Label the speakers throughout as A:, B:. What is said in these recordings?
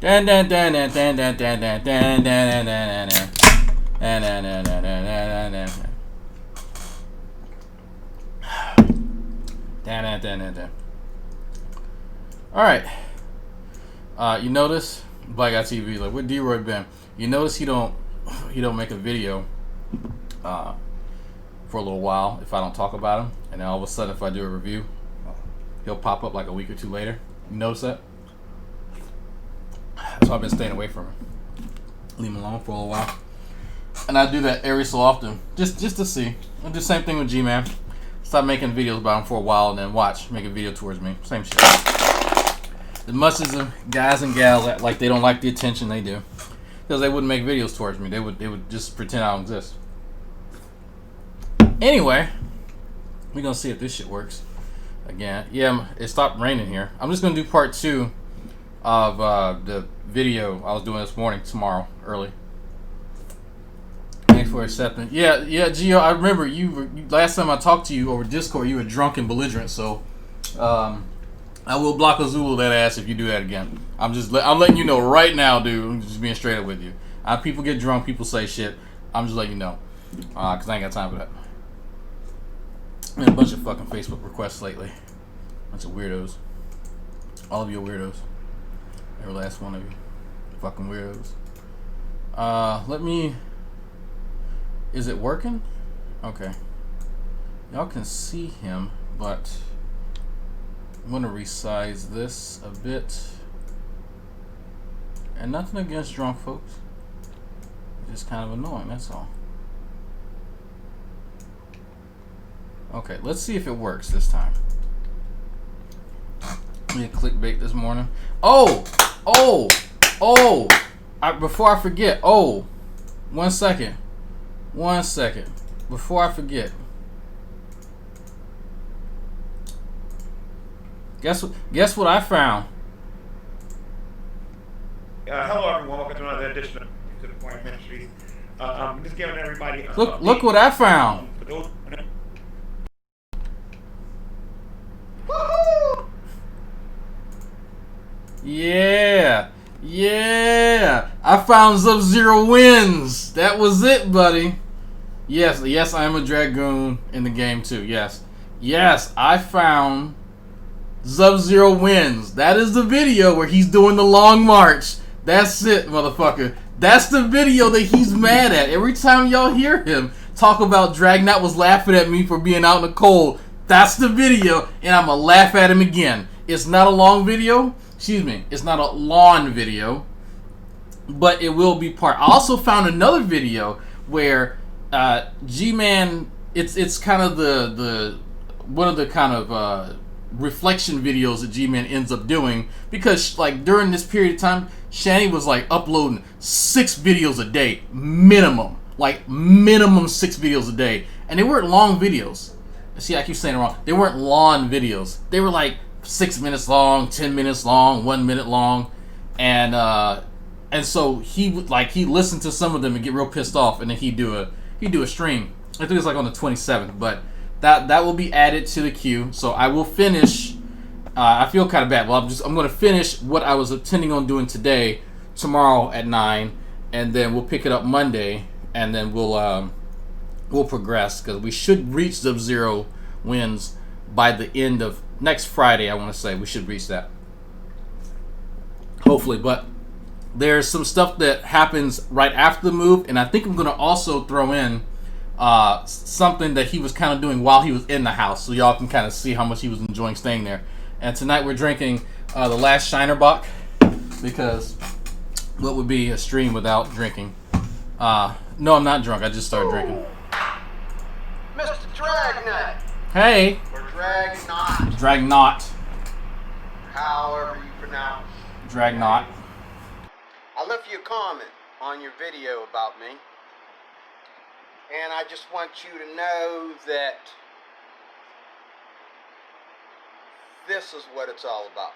A: All right. You notice Black Guy TV, like, where Deroy been? You notice he don't make a video for a little while if I don't talk about him, and then all of a sudden if I do a review, he'll pop up like a week or two later. You notice that? So I've been staying away from him. Leave him alone for a little while. And I do that every so often, just to see. I do the same thing with G-Man. Stop making videos about him for a while and then make a video towards me. Same shit. As much as the guys and gals act like they don't like the attention, they do. Because they wouldn't make videos towards me. They would just pretend I don't exist. Anyway, we're going to see if this shit works. Again, yeah, it stopped raining here. I'm just going to do part 2 of the video I was doing this morning, tomorrow, early. Thanks for accepting. Yeah, Gio, I remember you last time I talked to you over Discord, you were drunk and belligerent, so I will block a Zulu that ass if you do that again. I'm letting you know right now, dude. I'm just being straight up with you. People get drunk, people say shit. I'm just letting you know, because I ain't got time for that. Been a bunch of fucking Facebook requests lately. Bunch of weirdos. All of you are weirdos. Every last one of you. Fucking weirdos. Is it working? Okay. Y'all can see him, but I'm gonna resize this a bit. And nothing against drunk folks. It's just kind of annoying, that's all. Okay, let's see if it works this time. Let me clickbait this morning. Before I forget, 1 second. Before I forget. Guess what I found?
B: Hello everyone, welcome to another edition of To The Point Ministries. I'm just giving everybody
A: Look what I found. Yeah, I found Sub-Zero wins. That was it, buddy. Yes, I am a Dragoon in the game too. Yes, I found Sub-Zero wins. That is the video where he's doing the long march. That's it, motherfucker. That's the video that he's mad at. Every time y'all hear him talk about Dragnauct was laughing at me for being out in the cold, that's the video, and I'm gonna laugh at him again. It's not a long video. Excuse me. It's not a lawn video, but it will be part. I also found another video where G-Man. It's kind of the one of the kind of reflection videos that G-Man ends up doing, because like during this period of time, Shani was like uploading 6 videos a day minimum, like minimum 6 videos a day, and they weren't long videos. See, I keep saying it wrong. They weren't lawn videos. They were like 6 minutes long, 10 minutes long, 1 minute long, and so he listened to some of them and get real pissed off, and then he'd do a stream. I think it's like on the 27th, but that will be added to the queue. So I will finish. I feel kind of bad. Well, I'm going to finish what I was intending on doing today, tomorrow at 9, and then we'll pick it up Monday, and then we'll progress, because we should reach Sub-Zero wins by the end of next Friday. I want to say we should reach that, hopefully. But there's some stuff that happens right after the move, and I think I'm going to also throw in something that he was kind of doing while he was in the house, so y'all can kind of see how much he was enjoying staying there. And tonight we're drinking the last Shiner Bock, because what would be a stream without drinking? No, I'm not drunk. I just started drinking.
C: Mr. Dragnauct.
A: Hey.
C: Or Dragnauct.
A: Dragnauct.
C: However you pronounce.
A: Dragnauct.
C: I left you a comment on your video about me, and I just want you to know that this is what it's all about.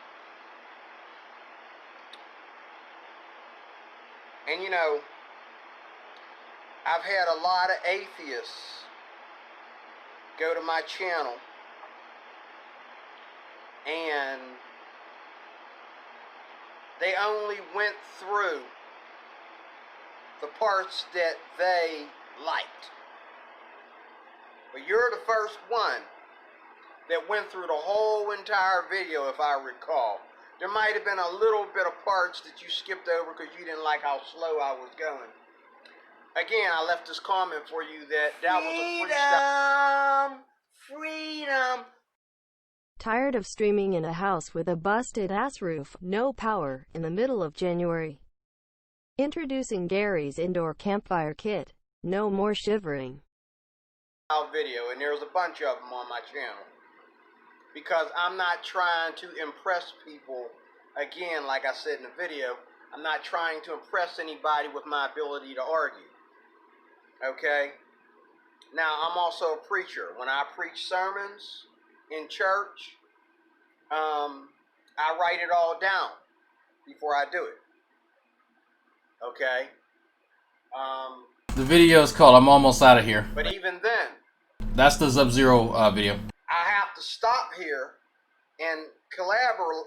C: And you know, I've had a lot of atheists go to my channel and They only went through the parts that they liked. But you're the first one that went through the whole entire video, if I recall. There might have been a little bit of parts that you skipped over because you didn't like how slow I was going. Again, I left this comment for you that was a freedom.
D: Tired of streaming in a house with a busted-ass roof, no power, in the middle of January? Introducing Gary's Indoor Campfire Kit. No more shivering.
C: Video, and there's a bunch of them on my channel. Because I'm not trying to impress people. Again, like I said in the video, I'm not trying to impress anybody with my ability to argue. Okay? Now, I'm also a preacher. When I preach sermons in church, I write it all down before I do it. Okay?
A: The video is called I'm Almost Out of Here.
C: But even then,
A: that's the Sub-Zero video.
C: I have to stop here and collaborate,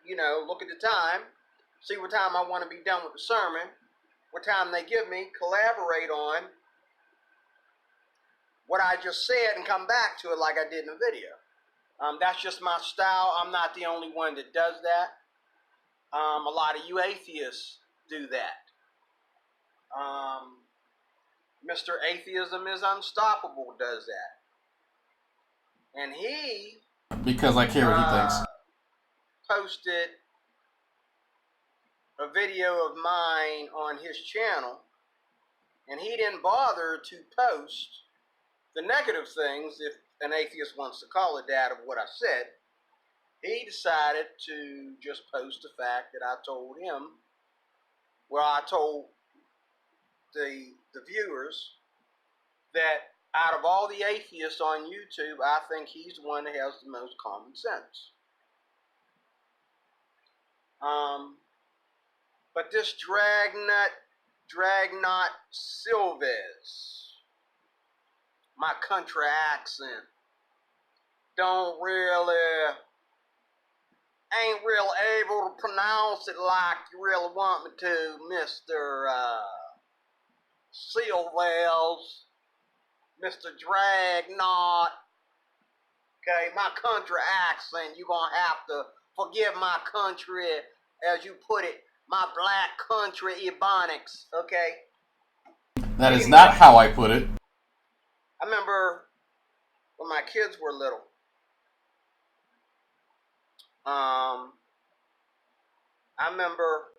C: you know, look at the time, see what time I want to be done with the sermon, what time they give me, collaborate on what I just said and come back to it like I did in the video. That's just my style. I'm not the only one that does that. A lot of you atheists do that. Mr. Atheism is Unstoppable does that. And he...
A: because I care what he thinks.
C: Posted a video of mine on his channel, and he didn't bother to post the negative things, if an atheist wants to call it that, of what I said. He decided to just post the fact that I told him, well, I told the viewers that out of all the atheists on YouTube, I think he's the one that has the most common sense. But this Dragnauct Silvez, my country accent, ain't real able to pronounce it like you really want me to, Mr. Silvez, Mr. Dragnauct. Okay, my country accent, you're gonna have to forgive my country, as you put it, my black country ebonics, okay?
A: That is not how I put it.
C: I remember when my kids were little, I remember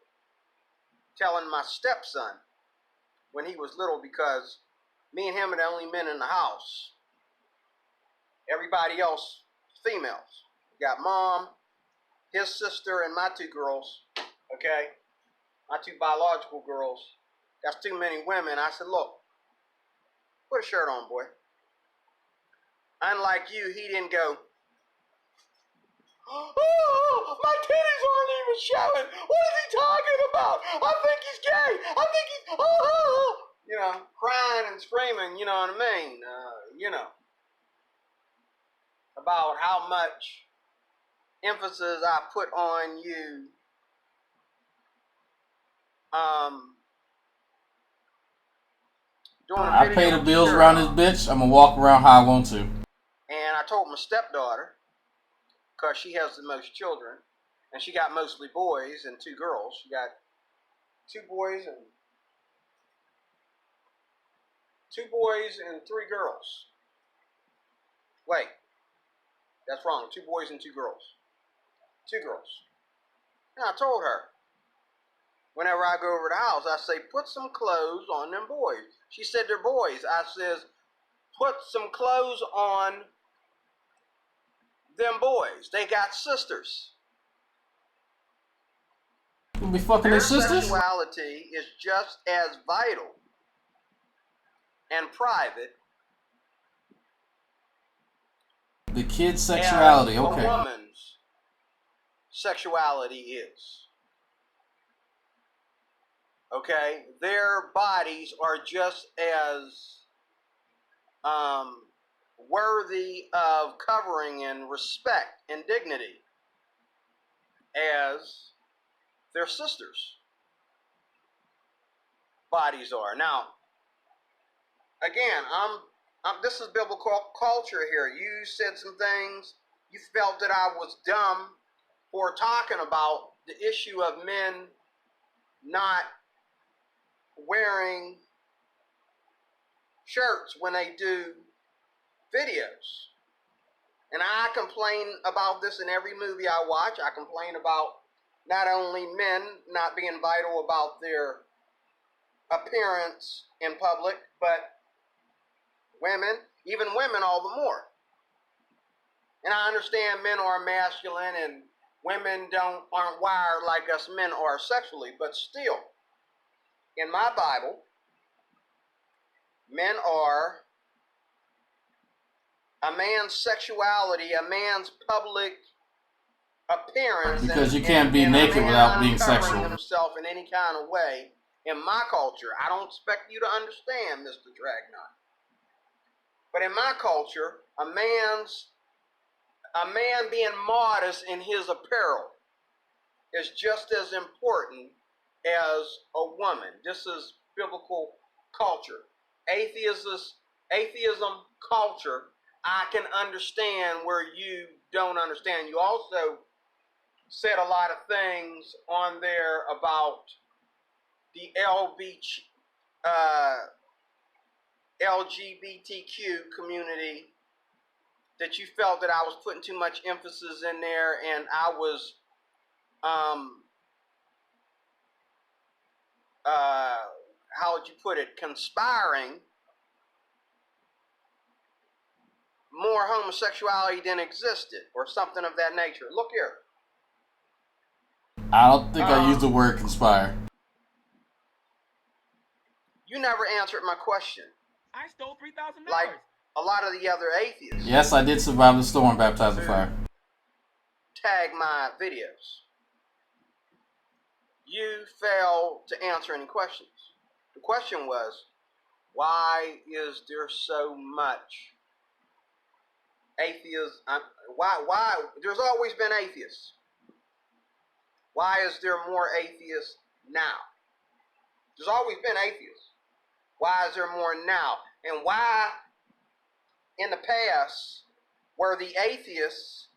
C: telling my stepson when he was little, because me and him are the only men in the house. Everybody else, females. We got mom, his sister, and my two girls, okay? My two biological girls. That's too many women. I said, look, put a shirt on, boy. Unlike you, he didn't go, oh, my titties aren't even showing. What is he talking about? I think he's gay. I think he's, oh. You know, crying and screaming, you know what I mean? You know, about how much emphasis I put on you. Doing a
A: I pay the bills around this bitch. I'm gonna walk around how I want to.
C: And I told my stepdaughter, because she has the most children, and she got mostly boys and two girls. She got two boys and three girls. Wait, that's wrong. 2 boys and 2 girls. 2 girls. And I told her, whenever I go over the house, I say, put some clothes on them boys. She said, they're boys. I says, put some clothes on them boys. They got sisters.
A: You be fucking their sisters?
C: Sexuality is just as vital and private.
A: The kid's sexuality, okay.
C: A woman's sexuality is. Okay? Their bodies are just as worthy of covering and respect and dignity as their sisters' bodies are. Now, again, this is biblical culture here. You said some things. You felt that I was dumb for talking about the issue of men not wearing shirts when they do videos. And I complain about this in every movie I watch. I complain about not only men not being vital about their appearance in public, but women, even women all the more. And I understand men are masculine and women aren't wired like us men are sexually, but still, in my Bible, men are a man's sexuality, a man's public appearance.
A: Because you can't be naked without being sexual.
C: Himself in any kind of way. In my culture, I don't expect you to understand, Mr. Dragnauct. But in my culture, a man being modest in his apparel is just as important as a woman. This is biblical culture. Atheism culture, I can understand where you don't understand. You also said a lot of things on there about the LGBTQ community, that you felt that I was putting too much emphasis in there, and I was how would you put it, conspiring more homosexuality than existed, or something of that nature. Look here.
A: I don't think I used the word conspire.
C: You never answered my question.
E: I stole $3,000.
C: Like a lot of the other atheists.
A: Yes, I did survive the storm, baptized in fire.
C: Tag my videos. You failed to answer any questions. The question was, why is there so much atheists? Why? There's always been atheists. Why is there more atheists now? There's always been atheists. Why is there more now? And why, in the past, were the atheists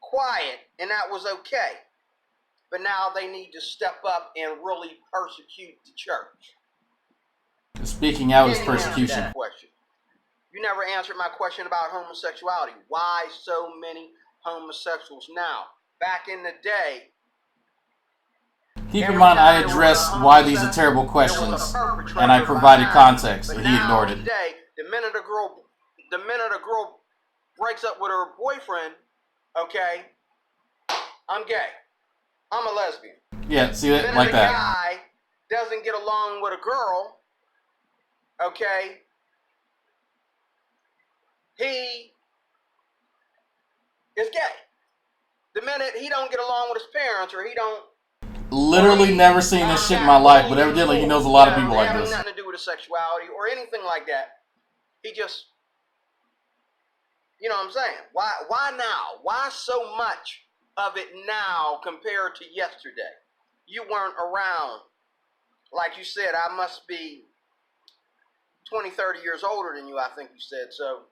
C: quiet and that was okay? But now they need to step up and really persecute the church.
A: Speaking out is persecution.
C: That question. You never answered my question about homosexuality. Why so many homosexuals now? Back in the day,
A: keep in mind, I addressed why these are terrible questions, and I provided context, and he ignored it.
C: Today, the minute a girl breaks up with her boyfriend, okay, I'm gay. I'm a lesbian.
A: Yeah, see that like that.
C: The guy doesn't get along with a girl, okay, he is gay. The minute he don't get along with his parents, or he don't.
A: Literally never seen this shit in my life, but evidently he knows a lot of people like this.
C: Nothing to do with his sexuality or anything like that. He just, you know what I'm saying? Why now? Why so much of it now compared to yesterday? You weren't around. Like you said, I must be 20, 30 years older than you, I think you said. So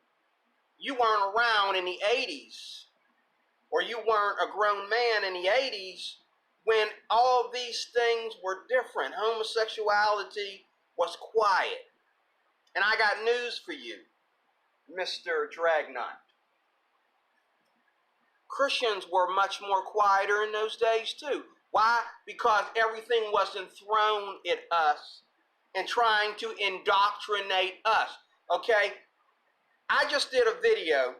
C: you weren't around in the 80s, or you weren't a grown man in the 80s when all these things were different. Homosexuality was quiet. And I got news for you, Mr. Dragnauct. Christians were much more quieter in those days too. Why? Because everything wasn't thrown at us and trying to indoctrinate us. Okay? I just did a video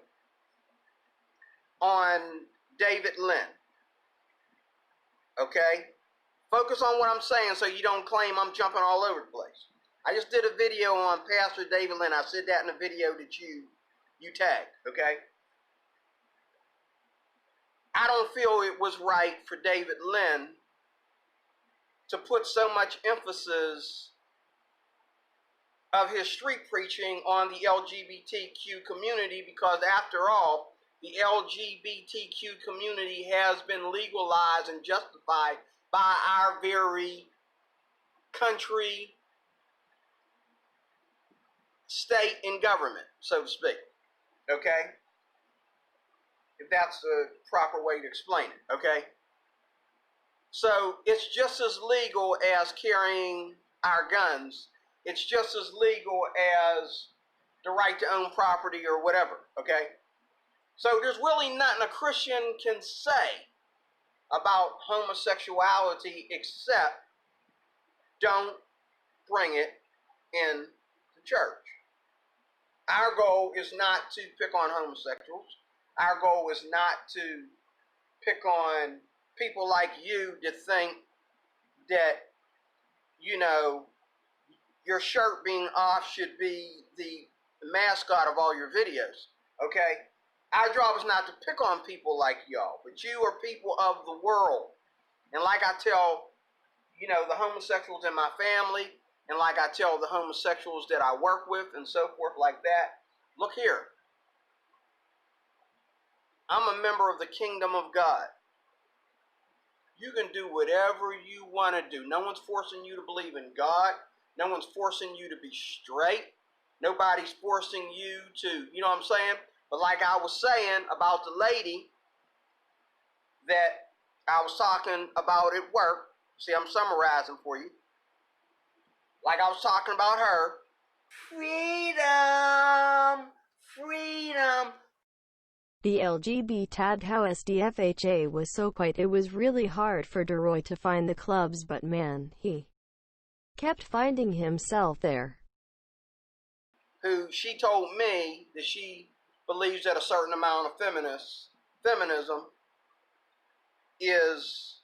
C: on David Lynn. Okay? Focus on what I'm saying so you don't claim I'm jumping all over the place. I just did a video on Pastor David Lynn. I said that in a video that you tagged. Okay? I don't feel it was right for David Lynn to put so much emphasis of his street preaching on the LGBTQ community, because after all, the LGBTQ community has been legalized and justified by our very country, state, and government, so to speak. Okay? If that's the proper way to explain it. Okay? So it's just as legal as carrying our guns. It's just as legal as the right to own property or whatever. Okay? So there's really nothing a Christian can say about homosexuality except don't bring it in the church. Our goal is not to pick on homosexuals. Our goal is not to pick on people like you to think that, you know, your shirt being off should be the mascot of all your videos. Okay? Our job is not to pick on people like y'all, but you are people of the world. And like I tell, you know, the homosexuals in my family, and like I tell the homosexuals that I work with and so forth like that, look here. I'm a member of the kingdom of God. You can do whatever you want to do. No one's forcing you to believe in God. No one's forcing you to be straight. Nobody's forcing you to, you know what I'm saying? But like I was saying about the lady that I was talking about at work, see, I'm summarizing for you. Like I was talking about her. Freedom, freedom.
D: The LGBT was so quiet it was really hard for Deroy to find the clubs, but man, he kept finding himself there.
C: Who she told me that she believes that a certain amount of feminism is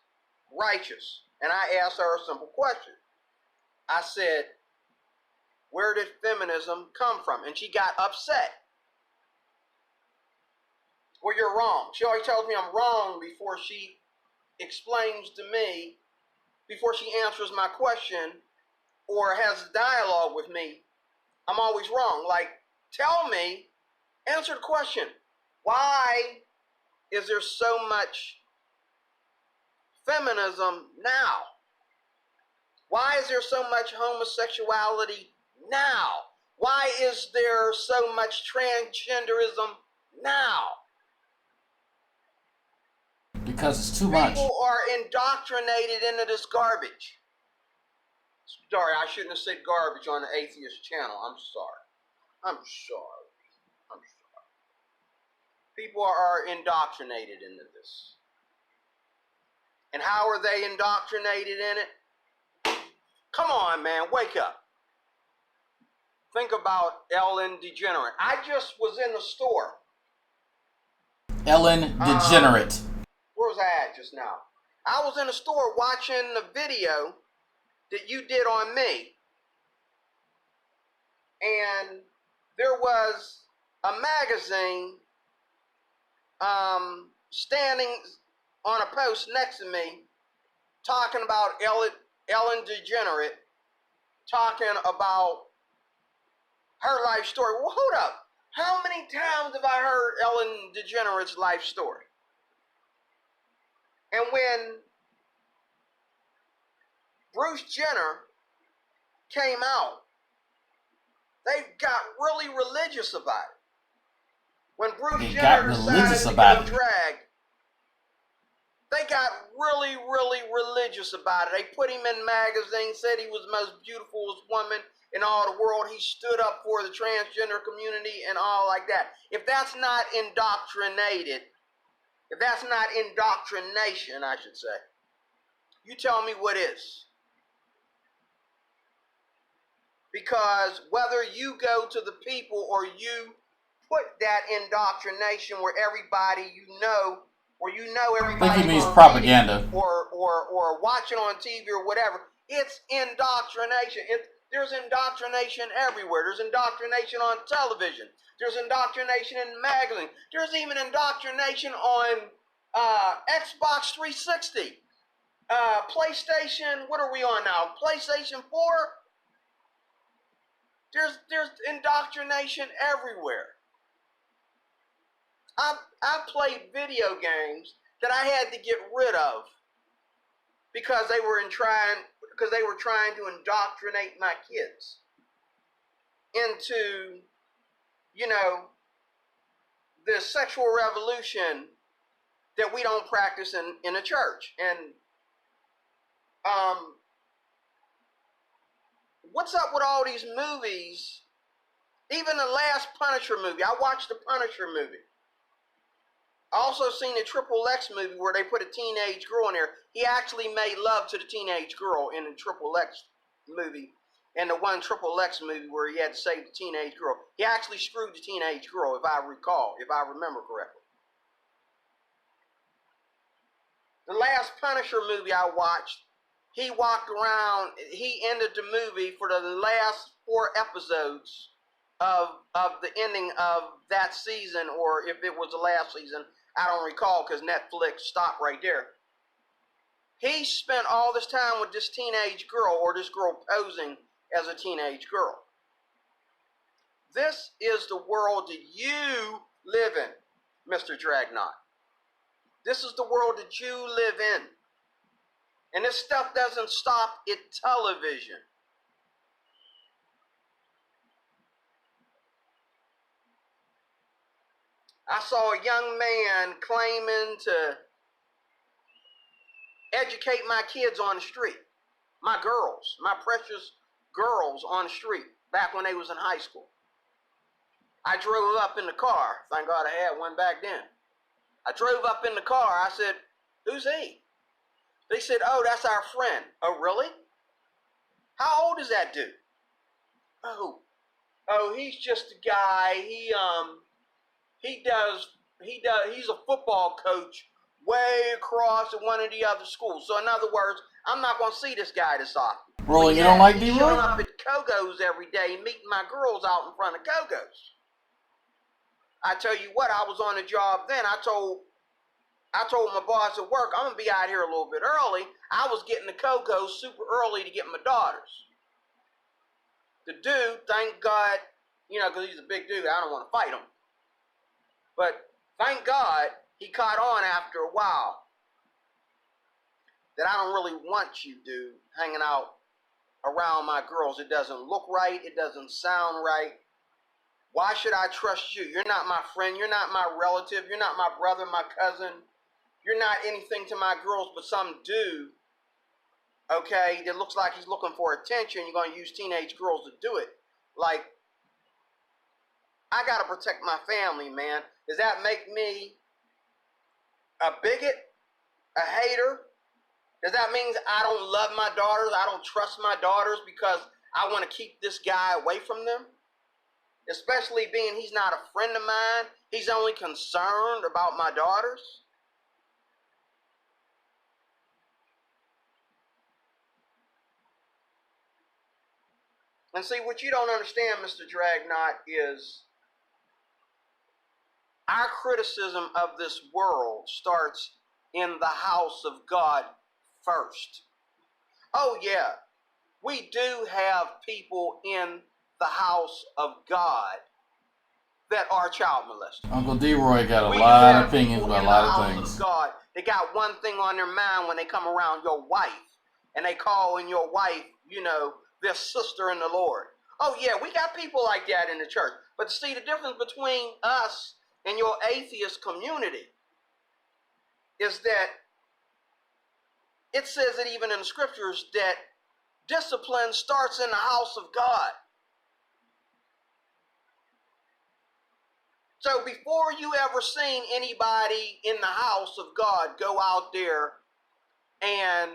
C: righteous. And I asked her a simple question. I said, where did feminism come from? And she got upset. Well, you're wrong. She always tells me I'm wrong before she explains to me, before she answers my question or has a dialogue with me. I'm always wrong. Like, tell me, answer the question. Why is there so much feminism now? Why is there so much homosexuality now? Why is there so much transgenderism now?
A: Because it's too much.
C: People are indoctrinated into this garbage. Sorry, I shouldn't have said garbage on the atheist channel. I'm sorry. I'm sorry. People are indoctrinated into this. And how are they indoctrinated in it? Come on, man, wake up. Think about Ellen DeGenerate. I just was in the store.
A: Ellen DeGenerate.
C: Where was I at just now? I was in the store watching the video that you did on me. And there was a magazine standing on a post next to me talking about Ellen DeGenerate, talking about her life story. Well, hold up. How many times have I heard Ellen DeGenerate's life story? And when Bruce Jenner came out, they got really religious about it. When Bruce Jenner decided to go drag, they got really, really religious about it. They put him in magazines, said he was the most beautiful woman in all the world. He stood up for the transgender community and all like that. If that's not indoctrinated, if that's not indoctrination, I should say, you tell me what is. Because whether you go to the people or you put that indoctrination where everybody you know, or you know everybody,
A: I think he means propaganda,
C: or watching on TV or whatever, it's indoctrination. There's indoctrination everywhere. There's indoctrination on television. There's indoctrination in magazines. There's even indoctrination on Xbox 360, PlayStation. What are we on now? PlayStation 4. There's indoctrination everywhere. I played video games that I had to get rid of because they were trying to indoctrinate my kids into, you know, the sexual revolution that we don't practice in a church. And what's up with all these movies? Even the last Punisher movie. I watched the Punisher movie. I also seen the Triple X movie where they put a teenage girl in there. He actually made love to the teenage girl in the Triple X movie. And the one Triple X movie where he had to save the teenage girl. He actually screwed the teenage girl, if I remember correctly. The last Punisher movie I watched, he walked around, he ended the movie for the last 4 episodes of the ending of that season, or if it was the last season, I don't recall because Netflix stopped right there. He spent all this time with this teenage girl, or this girl posing as a teenage girl. This is the world that you live in, Mr. Dragnauct. This is the world that you live in. And this stuff doesn't stop at television. I saw a young man claiming to educate my kids on the street. My girls, my precious girls on the street, back when they was in high school. I drove up in the car. Thank God I had one back then. I drove up in the car. I said, "Who's he?" They said, "Oh, that's our friend." "Oh, really? How old is that dude?" Oh, he's just a guy. He's a football coach way across at one of the other schools. So in other words, I'm not going to see this guy this often.
A: Roy, you don't like
C: he's
A: Deroy?
C: showing up at Kogo's every day, meeting my girls out in front of Kogo's. I tell you what, I was on the job then. I told my boss at work, I'm going to be out here a little bit early. I was getting to Kogo's super early to get my daughters. The dude, thank God, you know, because he's a big dude, I don't want to fight him. But thank God he caught on after a while that I don't really want you, dude, hanging out around my girls. It doesn't look right. It doesn't sound right. Why should I trust you? You're not my friend. You're not my relative. You're not my brother, my cousin. You're not anything to my girls but some dude, okay, that looks like he's looking for attention. You're going to use teenage girls to do it. Like, I got to protect my family, man. Does that make me a bigot? A hater? Does that mean I don't love my daughters? I don't trust my daughters because I want to keep this guy away from them? Especially being he's not a friend of mine. He's only concerned about my daughters. And see, what you don't understand, Mr. Dragnauct, is our criticism of this world starts in the house of God first. Oh yeah, we do have people in the house of God that are child molesters.
A: Uncle Deroy got a lot of opinions about a lot of things.
C: Of God, they got one thing on their mind when they come around your wife, and they call in your wife, you know, their sister in the Lord. Oh yeah, we got people like that in the church. But see, the difference between us and your atheist community is that it says it even in the scriptures that discipline starts in the house of God. So before you ever seen anybody in the house of God go out there and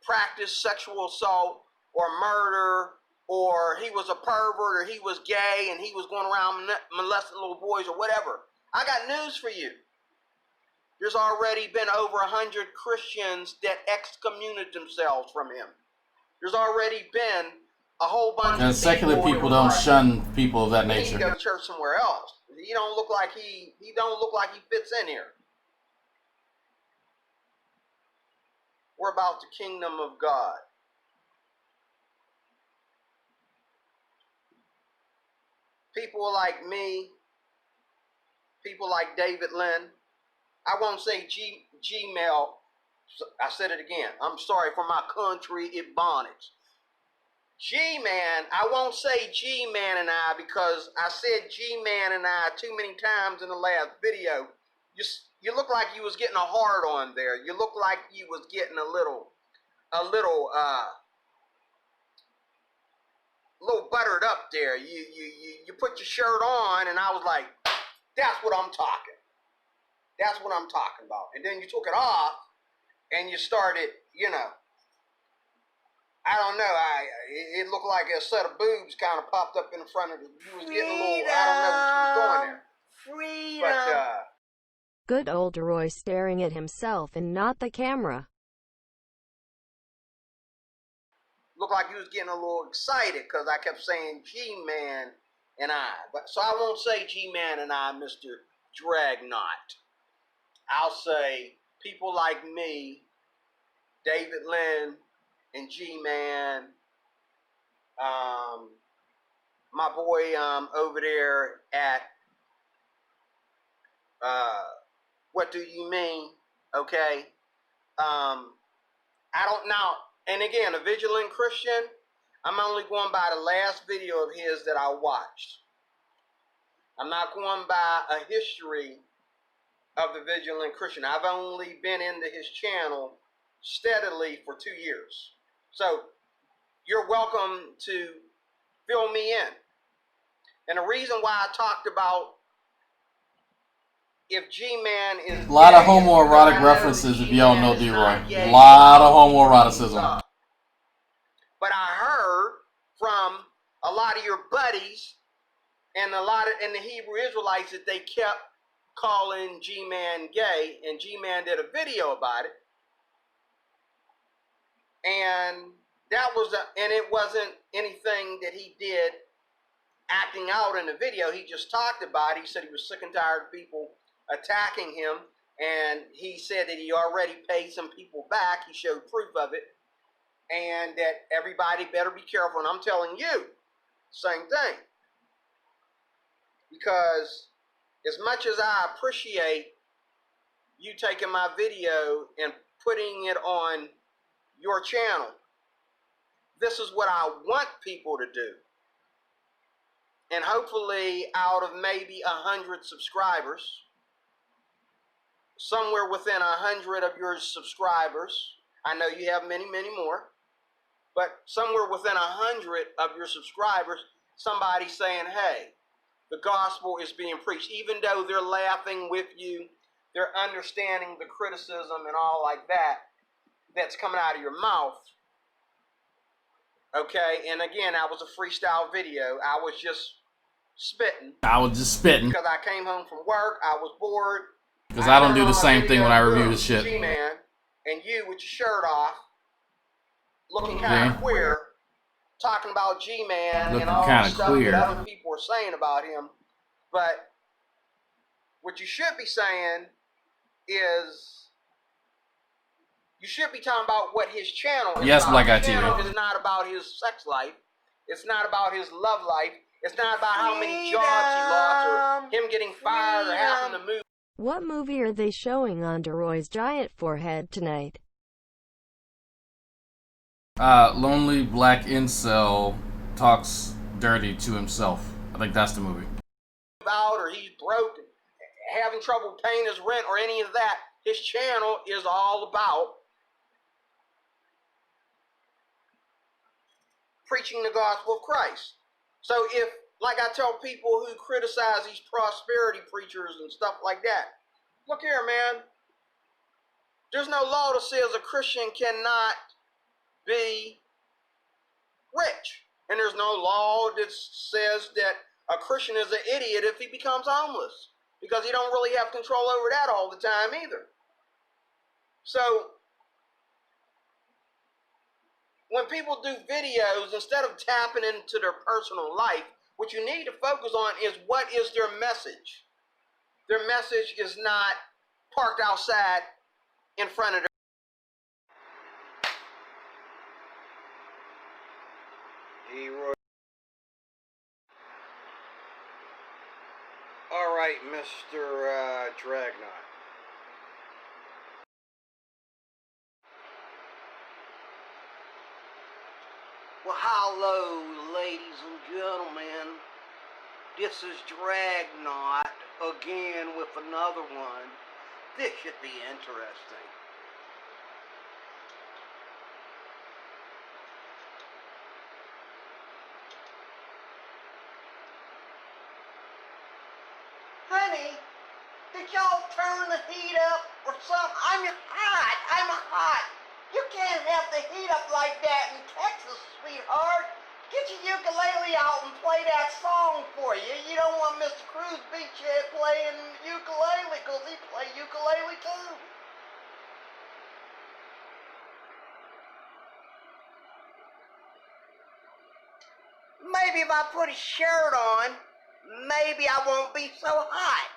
C: practice sexual assault or murder, or he was a pervert, or he was gay and he was going around molesting little boys or whatever, I got news for you. There's already been over 100 Christians that excommunicated themselves from him. There's already been a whole bunch of
A: secular people don't shun people of that nature.
C: He go to church somewhere else. He don't look like he fits in here. We're about the kingdom of God. People like me, people like David Lynn, I won't say Gmail I said it again. I'm sorry for my country ebonics. G-Man, I won't say G-Man and I because I said G-Man and I too many times in the last video. You look like you was getting a hard on there. You look like you was getting a little buttered up there. You put your shirt on and I was like, that's what I'm talking. That's what I'm talking about. And then you took it off and you started, you know, I don't know. It looked like a set of boobs kind of popped up in front of you. You was getting a little, I don't know what you was doing there.
F: Freedom.
C: But,
D: Good old Deroy staring at himself and not the camera.
C: looked like you was getting a little excited because I kept saying G-Man and I. But so I won't say G-Man and I, Mr. Dragnauct. I'll say people like me, David Lynn, and G-Man, my boy over there at What Do You Mean? Okay. I don't know. And again, a vigilant Christian, I'm only going by the last video of his that I watched. I'm not going by a history of the vigilant Christian. I've only been into his channel steadily for 2 years. So you're welcome to fill me in. And the reason why I talked about if G-Man is
A: A lot of
C: gay is
A: homoerotic
C: because I know
A: references, if y'all know
C: G-Man is not
A: Deroy.
C: gay.
A: A lot of homoeroticism.
C: But I heard from a lot of your buddies and the Hebrew Israelites that they kept calling G-Man gay, and G-Man did a video about it. And that was and it wasn't anything that he did acting out in the video. He just talked about it. He said he was sick and tired of people attacking him, and he said that he already paid some people back. He showed proof of it, and that everybody better be careful. And I'm telling you, same thing. Because as much as I appreciate you taking my video and putting it on your channel, this is what I want people to do. And hopefully out of maybe 100 subscribers, somewhere within 100 of your subscribers, I know you have many, many more, but somewhere within 100 of your subscribers, somebody saying, hey, the gospel is being preached. Even though they're laughing with you, they're understanding the criticism and all like that that's coming out of your mouth. Okay, and again, that was a freestyle video. I was just spitting.
A: Because
C: I came home from work, I was bored.
A: Because I don't do the same thing when I review this shit.
C: G-Man, and you with your shirt off, looking kind of queer, talking about G-Man and all the stuff that other people were saying about him. But what you should be saying is, you should be talking about what his channel is about.
A: Yes, Black Eye
C: His channel
A: TV.
C: is not about his sex life. It's not about his love life. It's not about how many jobs he lost or him getting fired or having to move.
D: What movie are they showing on Deroy's giant forehead tonight?
A: Lonely Black Incel talks dirty to himself. I think that's the movie.
C: Out or he's broke, having trouble paying his rent or any of that. His channel is all about preaching the gospel of Christ. So if, like I tell people who criticize these prosperity preachers and stuff like that, look here, man. There's no law that says a Christian cannot be rich. And there's no law that says that a Christian is an idiot if he becomes homeless, because he don't really have control over that all the time either. So when people do videos, instead of tapping into their personal life, what you need to focus on is what is their message. Their message is not parked outside in front of their... Deroy. All right, Mr. Dragnauct. Well, hello, ladies and gentlemen. This is Dragnauct again with another one. This should be interesting. Honey, did y'all turn the heat up or something? I'm hot. You can't have the heat up like that in Texas, sweetheart. Get your ukulele out and play that song for you. You don't want Mr. Cruz Beachhead playing ukulele because he play ukulele too. Maybe if I put a shirt on, maybe I won't be so hot.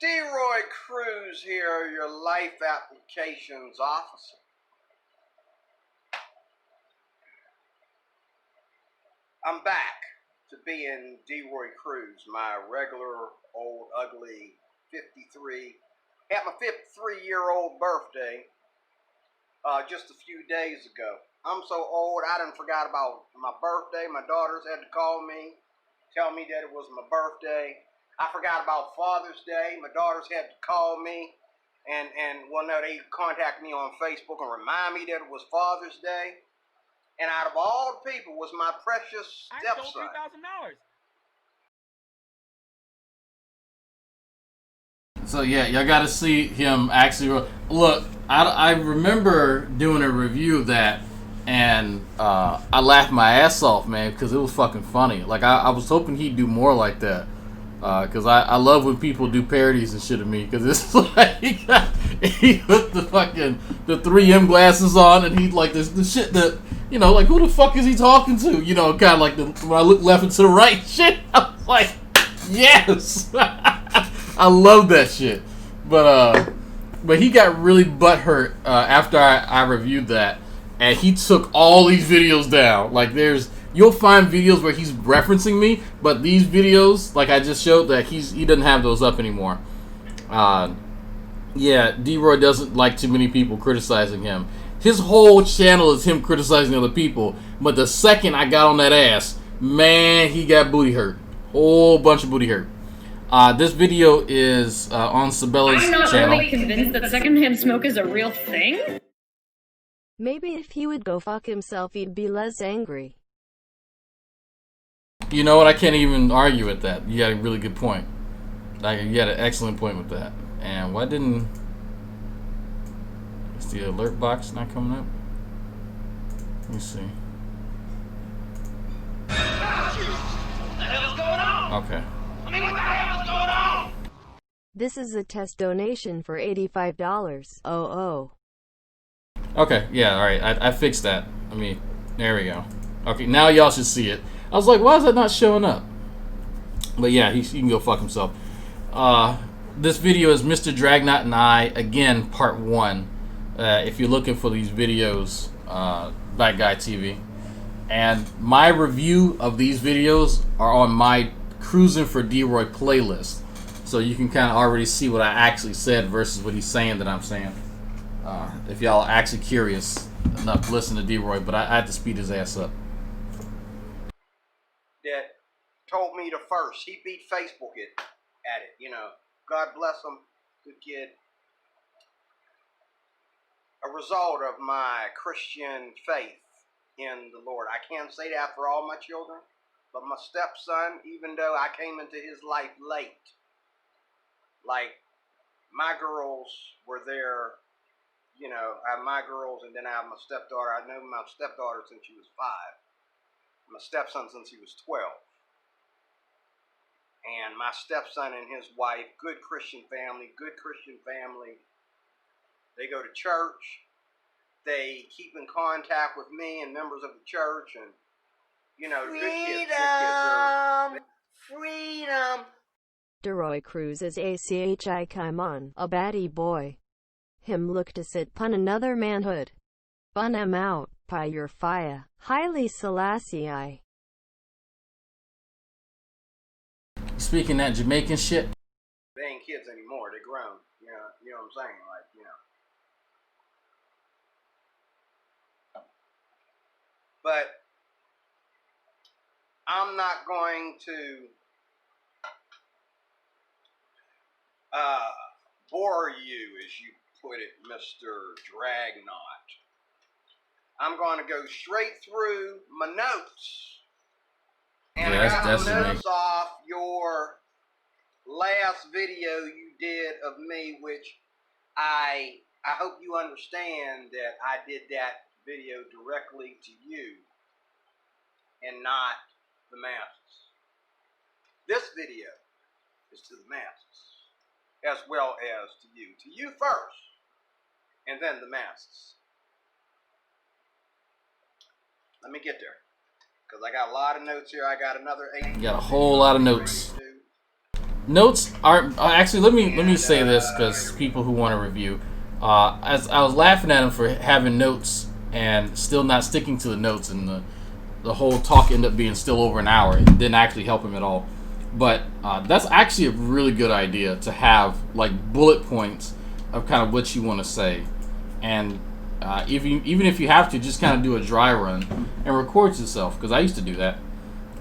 C: Deroy Cruz here, your life applications officer. I'm back to being Deroy Cruz, my regular old ugly 53. Had my 53-year-old birthday just a few days ago. I'm so old I done forgot about my birthday. My daughters had to call me, tell me that it was my birthday. I forgot about Father's Day. My daughters had to call me well, no, they contact me on Facebook and remind me that it was Father's Day. And out of all the people was my precious stepson.
E: I stole $3,000.
A: So yeah, y'all got to see him actually. Look, I remember doing a review of that, and I laughed my ass off, man, because it was fucking funny. Like I was hoping he'd do more like that. Because I love when people do parodies and shit of me, because it's like he put the 3M glasses on, and he like the shit that, you know, like, who the fuck is he talking to? You know, kind of like when I look left and to the right shit, I was like, yes. I love that shit. But he got really butthurt after I reviewed that, and he took all these videos down. Like, you'll find videos where he's referencing me, but these videos, like I just showed, that he doesn't have those up anymore. Yeah, Deroy doesn't like too many people criticizing him. His whole channel is him criticizing other people, but the second I got on that ass, man, he got booty hurt. Whole bunch of booty hurt. This video is on Sabella's channel.
F: I'm not really convinced that secondhand smoke is a real thing.
D: Maybe if he would go fuck himself, he'd be less angry.
A: You know what? I can't even argue with that. You got a really good point. Like, you had an excellent point with that. And why didn't... Is the alert box not coming up? Let me see.
E: What the hell is going on?
A: Okay.
E: I mean, what the hell is going on?
D: This is a test donation for $85. Oh.
A: Okay, yeah, alright. I fixed that. I mean, there we go. Okay, now y'all should see it. I was like, why is that not showing up? But yeah, he can go fuck himself. This video is Mr. Dragnauct and I, again, part 1. If you're looking for these videos, Bad Guy TV. And my review of these videos are on my Cruising for Deroy playlist. So you can kind of already see what I actually said versus what he's saying that I'm saying. If y'all are actually curious enough to listen to Deroy, but I had to speed his ass up.
C: That told me to first. He beat Facebook at it, you know. God bless him. Good kid. A result of my Christian faith in the Lord. I can't say that for all my children, but my stepson, even though I came into his life late, like, my girls were there, you know. I have my girls, and then I have my stepdaughter. I know my stepdaughter since she was 5. My stepson since he was 12. And my stepson and his wife, good Christian family. They go to church. They keep in contact with me and members of the church, and, you know, freedom.
D: Deroy Cruz is ACHI Kaimon, a baddie boy. Him look to sit pun another manhood. Bun him out, pie your fire. Haile Selassie.
A: Speaking that Jamaican shit.
C: They ain't kids anymore. They grown. You know what I'm saying? Like, you know. I'm not going to bore you, as you put it, Mr. Dragnauct. I'm going to go straight through my notes. And
A: Yeah,
C: I got
A: that's
C: the
A: me.
C: notes off your last video you did of me, which I hope you understand that I did that video directly to you and not the masses. This video is to the masses, as well as to you. To you first, and then the masses. Let me get there, because I got a lot of notes here. I got another 8.
A: You got a whole lot of notes. Notes aren't actually. Let me say this, because people who want to review, as I was laughing at him for having notes and still not sticking to the notes, and the whole talk ended up being still over an hour. It didn't actually help him at all. But that's actually a really good idea, to have like bullet points of kind of what you want to say, and even if you have to, just kind of do a dry run and record yourself. Because I used to do that.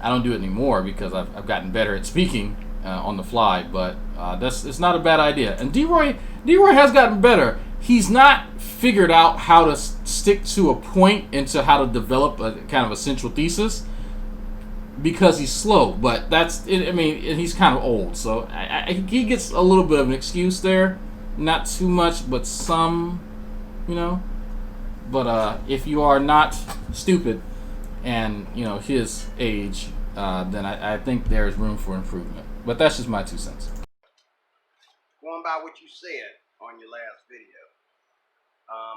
A: I don't do it anymore because I've gotten better at speaking on the fly. But it's not a bad idea. And Deroy has gotten better. He's not figured out how to stick to a point and to how to develop a kind of a central thesis, because he's slow. But that's it. I mean, and he's kind of old, so he gets a little bit of an excuse there. Not too much, but some, you know. But if you are not stupid and, you know, his age, then I think there is room for improvement. But that's just my 2 cents.
C: Going by what you said on your last video,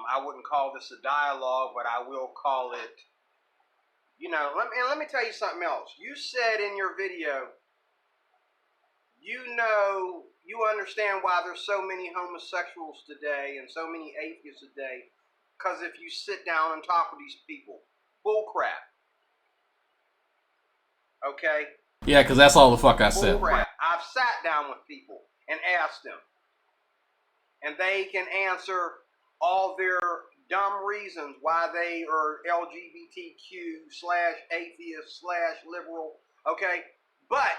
C: I wouldn't call this a dialogue, but I will call it, you know, let me tell you something else. You said in your video, you understand why there's so many homosexuals today and so many atheists today, because if you sit down and talk with these people, bullcrap. Okay?
A: Yeah, because that's all the fuck I said.
C: Bullcrap. I've sat down with people and asked them, and they can answer all their dumb reasons why they are LGBTQ/atheist/liberal. Okay? But,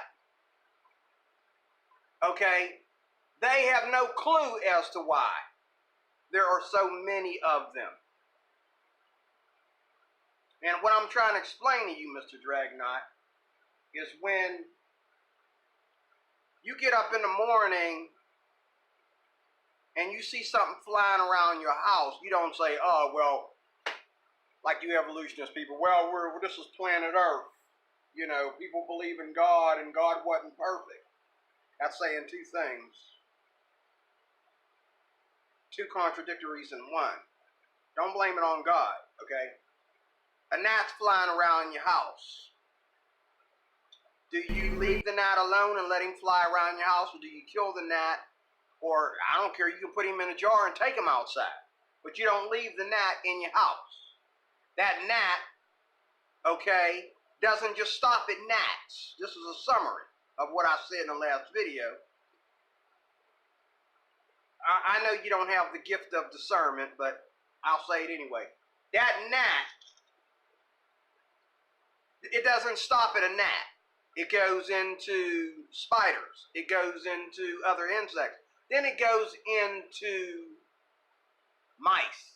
C: okay, they have no clue as to why there are so many of them. And what I'm trying to explain to you, Mr. Dragnauct, is when you get up in the morning and you see something flying around your house, you don't say, oh, well, like you evolutionist people, well, this is planet Earth. You know, people believe in God and God wasn't perfect. That's saying two things. Two contradictories in one. Don't blame it on God, okay? A gnat's flying around your house. Do you leave the gnat alone and let him fly around your house, or do you kill the gnat? Or, I don't care, you can put him in a jar and take him outside. But you don't leave the gnat in your house. That gnat, okay, doesn't just stop at gnats. This is a summary of what I said in the last video. I know you don't have the gift of discernment, but I'll say it anyway. That gnat, it doesn't stop at a gnat. It goes into spiders. It goes into other insects. Then it goes into mice.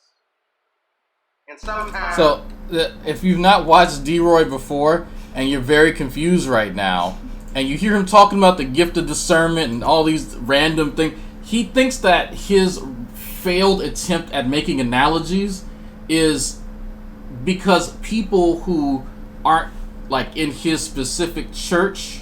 C: And sometimes...
A: So, if you've not watched Deroy before, and you're very confused right now, and you hear him talking about the gift of discernment and all these random things, he thinks that his failed attempt at making analogies is because people who aren't like in his specific church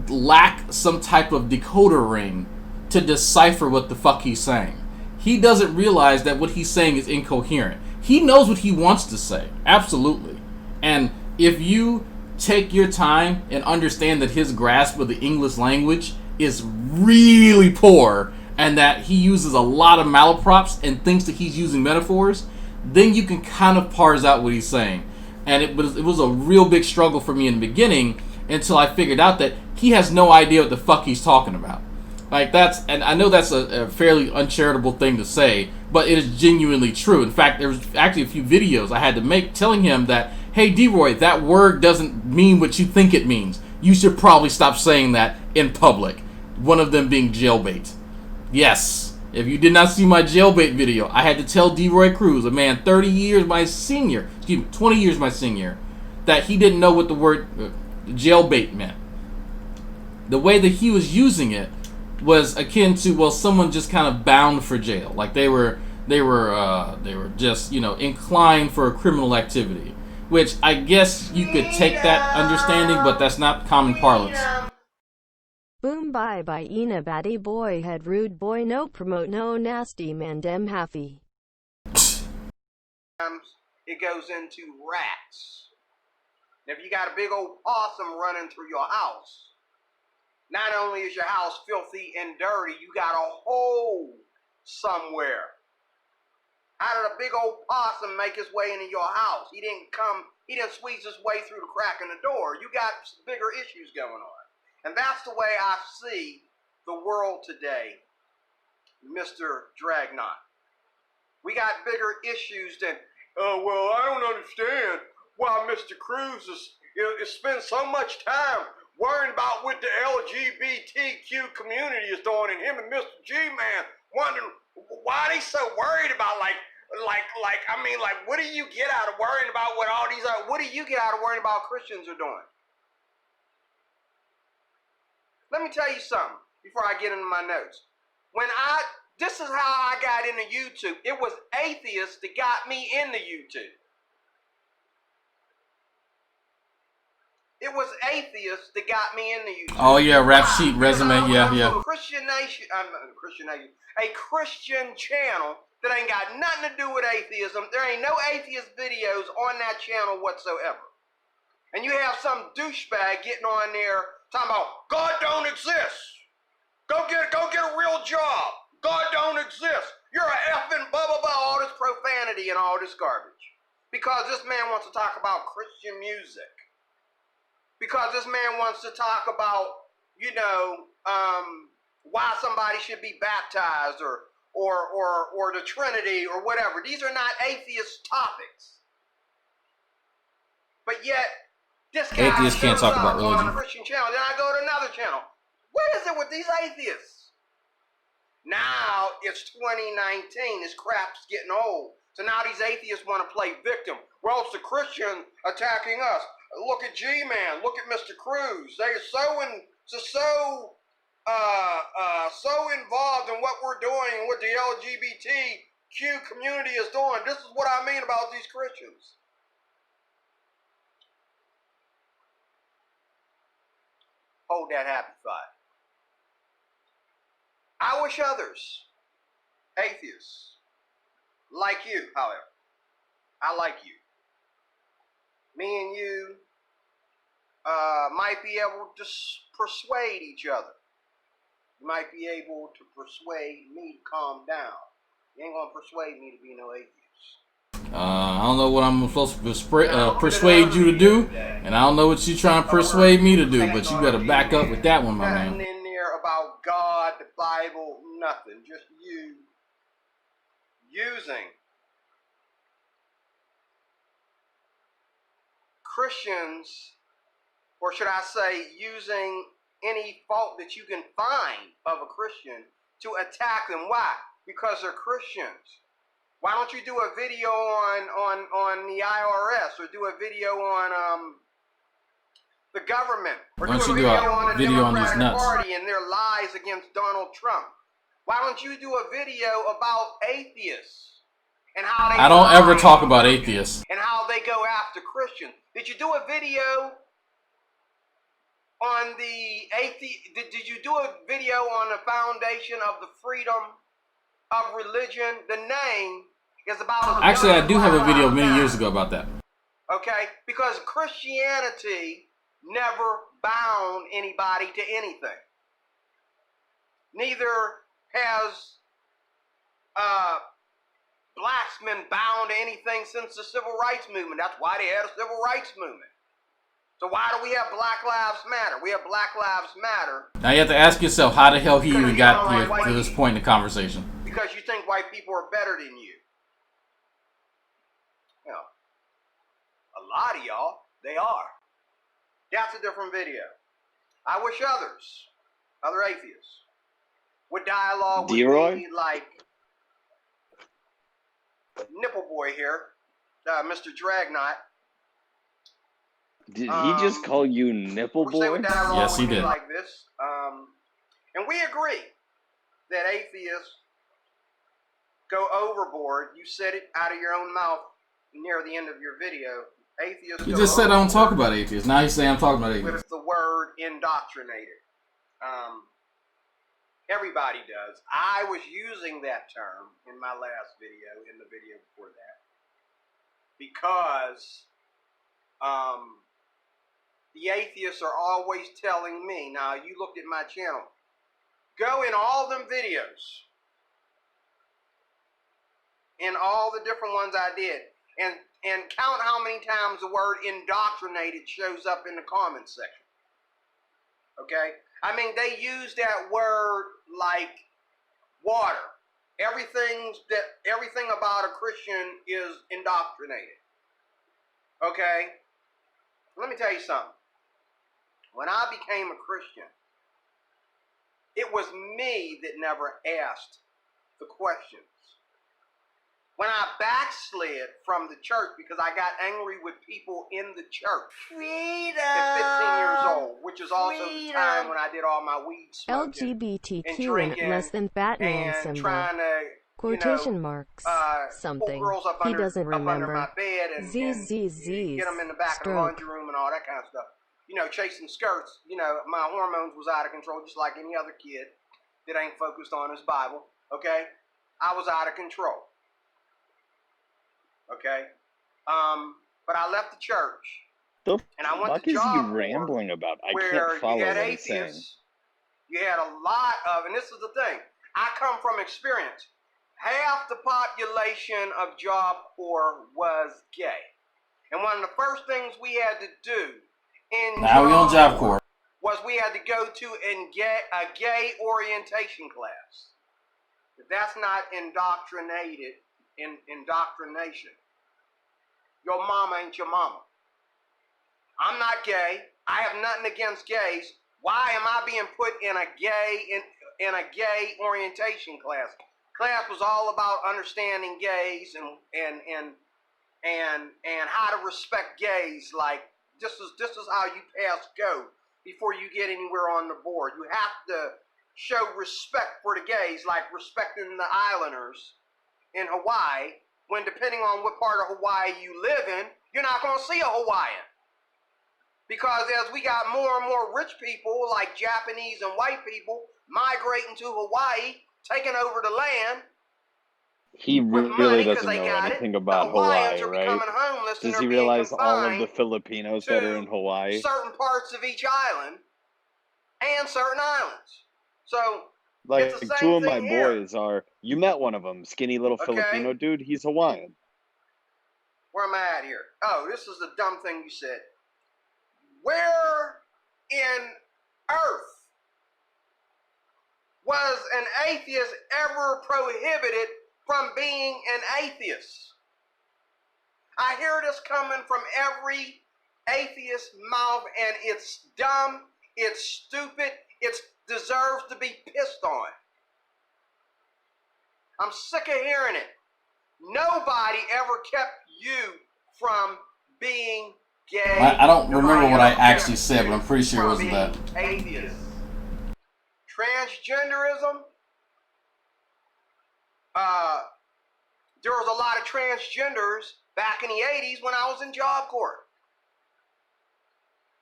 A: lack some type of decoder ring to decipher what the fuck he's saying. He doesn't realize that what he's saying is incoherent. He knows what he wants to say, absolutely. And if you take your time and understand that his grasp of the English language is really poor, and that he uses a lot of malaprops and thinks that he's using metaphors, then you can kind of parse out what he's saying. And it was a real big struggle for me in the beginning until I figured out that he has no idea what the fuck he's talking about. Like and I know that's a fairly uncharitable thing to say, but it is genuinely true. In fact, there was actually a few videos I had to make telling him that, hey, Deroy, that word doesn't mean what you think it means. You should probably stop saying that in public. One of them being jailbait. Yes, if you did not see my jailbait video, I had to tell Deroy Cruz, a man 30 years my senior, 20 years my senior, that he didn't know what the word jailbait meant. The way that he was using it was akin to, well, someone just kind of bound for jail, like they were just, you know, inclined for a criminal activity, which I guess you could take that understanding, but that's not common parlance.
D: Boom bye by Ina batty boy head rude boy no promote no nasty man dem happy.
C: It goes into rats. If you got a big old possum running through your house, not only is your house filthy and dirty, you got a hole somewhere. How did a big old possum make his way into your house? He didn't squeeze his way through the crack in the door. You got bigger issues going on. And that's the way I see the world today, Mr. Dragnauct. We got bigger issues than, well, I don't understand why Mr. Cruz is spend so much time worrying about what the LGBTQ community is doing, and him and Mr. G-Man wondering why they so worried about, what do you get out of worrying about what do you get out of worrying about Christians are doing? Let me tell you something before I get into my notes. This is how I got into YouTube. It was atheists that got me into YouTube. It was atheists that got me into YouTube.
A: Oh yeah, rap sheet resume, yeah.
C: A Christian channel that ain't got nothing to do with atheism. There ain't no atheist videos on that channel whatsoever. And you have some douchebag getting on there talking about God don't exist. Go get a real job. God don't exist. You're a effing blah blah blah. All this profanity and all this garbage. Because this man wants to talk about Christian music. Because this man wants to talk about, why somebody should be baptized or the Trinity or whatever. These are not atheist topics. But yet, this guy
A: Atheists can't talk about religion.
C: On a Christian channel. Then I go to another channel. What is it with these atheists? Now it's 2019. This crap's getting old. So now these atheists want to play victim. Well, it's the Christian attacking us. Look at G-Man. Look at Mr. Cruz. They're so involved in what we're doing and what the LGBTQ community is doing. This is what I mean about these Christians. Hold that happy thought. I wish others, atheists, like you, however, I like you. Me and you might be able to persuade each other. You might be able to persuade me to calm down. You ain't gonna persuade me to be no atheist.
A: I don't know what I'm supposed to persuade you to do, and I don't know what you're trying to persuade me to do, but you better back up with that one, my man.
C: Nothing in there about God, the Bible, nothing. Just you using Christians, or should I say, using any fault that you can find of a Christian to attack them. Why? Because they're Christians. Why don't you do a video on the IRS, or do a video on the government, or
A: Why don't
C: do a
A: you do
C: video
A: a
C: on the
A: video on these
C: Democratic
A: nuts?
C: Party and their lies against Donald Trump? Why don't you do a video about atheists and how they
A: I don't ever
C: lie
A: talk about atheists.
C: and how they go after Christians? Did you do a video on the Did you do a video on the foundation of the freedom of religion? The name is about.
A: Actually, I do have a video many years ago about that.
C: Okay, because Christianity never bound anybody to anything. Neither has blacks been bound to anything since the Civil Rights Movement. That's why they had a Civil Rights Movement. So why do we have Black Lives Matter? We have Black Lives Matter
A: Now you have to ask yourself, how the hell he
C: Because
A: even
C: you
A: got
C: don't
A: here
C: like
A: to
C: white
A: this
C: people.
A: point in the conversation.
C: because you think white people are better than you. You know, a lot of y'all, they are. That's a different video. I wish others, other atheists, would dialogue with
G: Deroy?
C: me like Nipple Boy here, Mr. Dragnauct.
G: Did he just call you Nipple
C: Wish they would
G: Boy?
C: dialogue
A: Yes, he
C: with me
A: did.
C: like this. And we agree that atheists go overboard. You said it out of your own mouth near the end of your video. Atheists
A: You
C: go
A: just said I don't
C: overboard
A: talk about atheists. Now you say I'm talking about atheists.
C: with the word indoctrinated. Everybody does. I was using that term in my last video, in the video before that, because the atheists are always telling me, now you looked at my channel, go in all them videos, in all the different ones I did, and count how many times the word indoctrinated shows up in the comments section. Okay? I mean, they use that word like water. Everything about a Christian is indoctrinated. Okay? Let me tell you something. When I became a Christian, it was me that never asked the questions. When I backslid from the church because I got angry with people in the church at 15 years old, which is also the time when I did all my weed smoking
D: LGBTQ and less than Batman
C: and
D: symbol.
C: trying to,
D: Quotation marks. Something.
C: pull girls up
D: He
C: under,
D: doesn't
C: up under
D: remember.
C: my bed and get them in the back of the laundry room and all that kind of stuff. You know, chasing skirts. You know, my hormones was out of control just like any other kid that ain't focused on his Bible. Okay? I was out of control. Okay? But I left the church.
G: The
C: And I went
G: fuck
C: to
G: is
C: Job
G: you
C: Corps,
G: rambling about? I
C: where
G: can't follow
C: you had
G: what he's saying.
C: atheists, you had a lot of, and this is the thing, I come from experience. Half the population of Job Corps was gay. And one of the first things we had to do in
A: Now we on Job Corps.
C: was we had to go to a gay orientation class. That's not indoctrination. Your mama ain't your mama. I'm not gay. I have nothing against gays. Why am I being put in a gay orientation class? Class was all about understanding gays and how to respect gays. Like this is how you pass go before you get anywhere on the board. You have to show respect for the gays, like respecting the islanders in Hawaii, when depending on what part of Hawaii you live in, you're not going to see a Hawaiian. Because as we got more and more rich people, like Japanese and white people, migrating to Hawaii, taking over the land,
G: He
C: with
G: really
C: money 'cause
G: doesn't
C: they
G: know
C: got
G: anything
C: it,
G: about
C: the Hawaiians
G: Hawaii,
C: are
G: right?
C: becoming homeless and
G: Does
C: they're
G: he
C: being
G: realize all of the
C: confined
G: Filipinos that are in Hawaii?
C: certain parts of each island and certain islands. So
G: Like,
C: it's the same
G: two of my
C: thing here.
G: boys are, you met one of them, skinny little
C: Okay.
G: Filipino dude, he's Hawaiian.
C: Where am I at here? Oh, this is the dumb thing you said. Where in earth was an atheist ever prohibited from being an atheist? I hear this coming from every atheist mouth, and it's dumb, it's stupid, it deserves to be pissed on. I'm sick of hearing it. Nobody ever kept you from being gay.
A: I don't remember
C: Nobody
A: what I
C: ever
A: actually
C: kept
A: said,
C: you
A: but I'm pretty sure it
C: from
A: wasn't that.
C: being atheist. Transgenderism. There was a lot of transgenders back in the 80s when I was in Job Corps.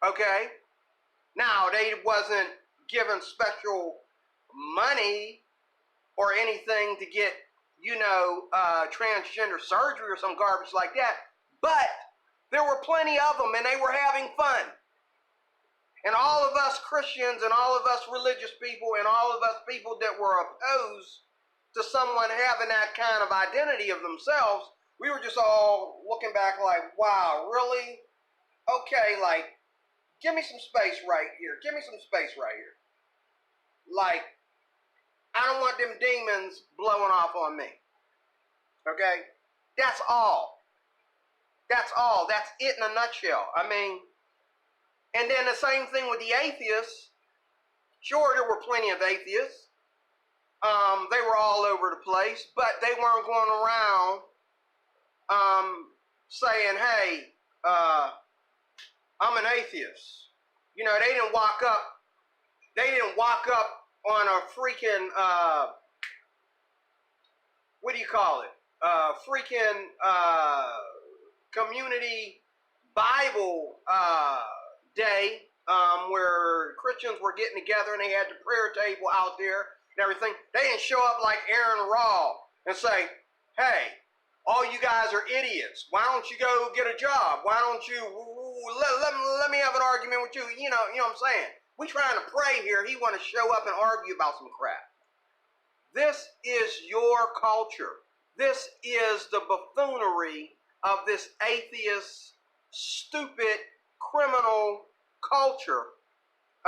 C: Okay? Now, they wasn't given special money or anything to get, transgender surgery or some garbage like that. But there were plenty of them, and they were having fun. And all of us Christians and all of us religious people and all of us people that were opposed to someone having that kind of identity of themselves, we were just all looking back like, wow, really? Okay, like, give me some space right here. Give me some space right here. Like, I don't want them demons blowing off on me. Okay? That's all. That's all. That's it in a nutshell. I mean, and then the same thing with the atheists. Sure, there were plenty of atheists. They were all over the place, but they weren't going around saying, hey, I'm an atheist. You know, they didn't walk up on a freaking, what do you call it? Freaking community Bible day where Christians were getting together and they had the prayer table out there and everything. They didn't show up like Aaron Raw and say, hey, all you guys are idiots. Why don't you go get a job? Why don't you, let me have an argument with you. You know what I'm saying? We trying to pray here. He want to show up and argue about some crap. This is your culture. This is the buffoonery of this atheist, stupid, criminal culture,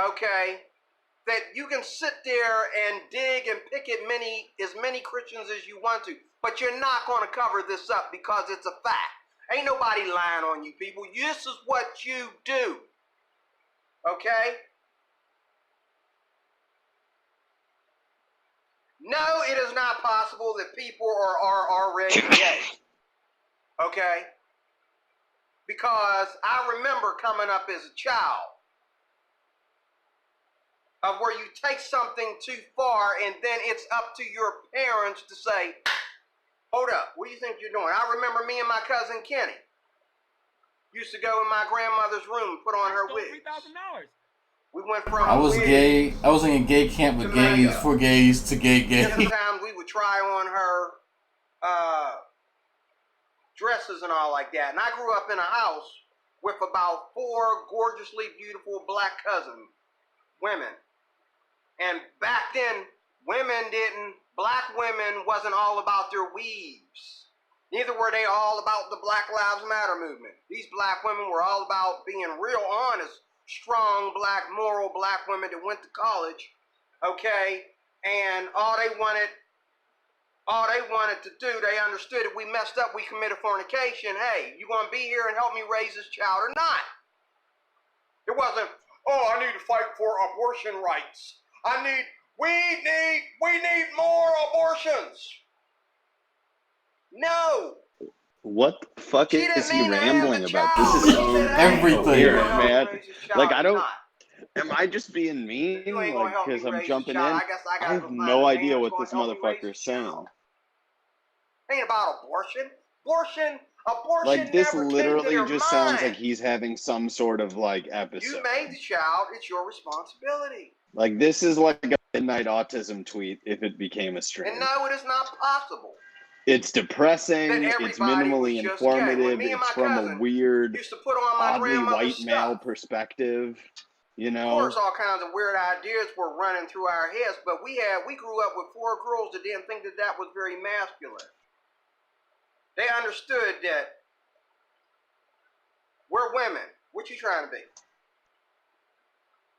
C: okay, that you can sit there and dig and pick at as many Christians as you want to, but you're not going to cover this up because it's a fact. Ain't nobody lying on you people. This is what you do, okay? No, it is not possible that people are already gay, okay? Because I remember coming up as a child of where you take something too far and then it's up to your parents to say, hold up, what do you think you're doing? I remember me and my cousin Kenny used to go in my grandmother's room and put on her wig. $3,000. We went from
A: I was gay. I was in a gay camp with gays, for gays to gay.
C: Sometimes we would try on her dresses and all like that. And I grew up in a house with about 4 gorgeously beautiful black cousin women. And back then, black women wasn't all about their weaves. Neither were they all about the Black Lives Matter movement. These black women were all about being real honest, strong, black, moral black women that went to college, okay? And all they wanted to do, they understood if we messed up, we committed fornication. Hey, you gonna be here and help me raise this child or not? It wasn't, oh, I need to fight for abortion rights. We need more abortions. No.
G: What the fuck is he rambling about? This is so
A: everything,
G: weird, man. Like, am I just being mean? Like, because I'm jumping in? I have no idea what this motherfucker is saying.
C: Ain't about abortion. Abortion
G: like, this literally just
C: mind.
G: sounds like he's having some sort of, like, episode.
C: You made the child. It's your responsibility.
G: Like, this is like a midnight autism tweet if it became a stream.
C: And no, it is not possible.
G: It's depressing, it's minimally informative, it's from a weird, oddly white male perspective, you know?
C: Of course, all kinds of weird ideas were running through our heads, but we grew up with 4 girls that didn't think that was very masculine. They understood that we're women. What you trying to be?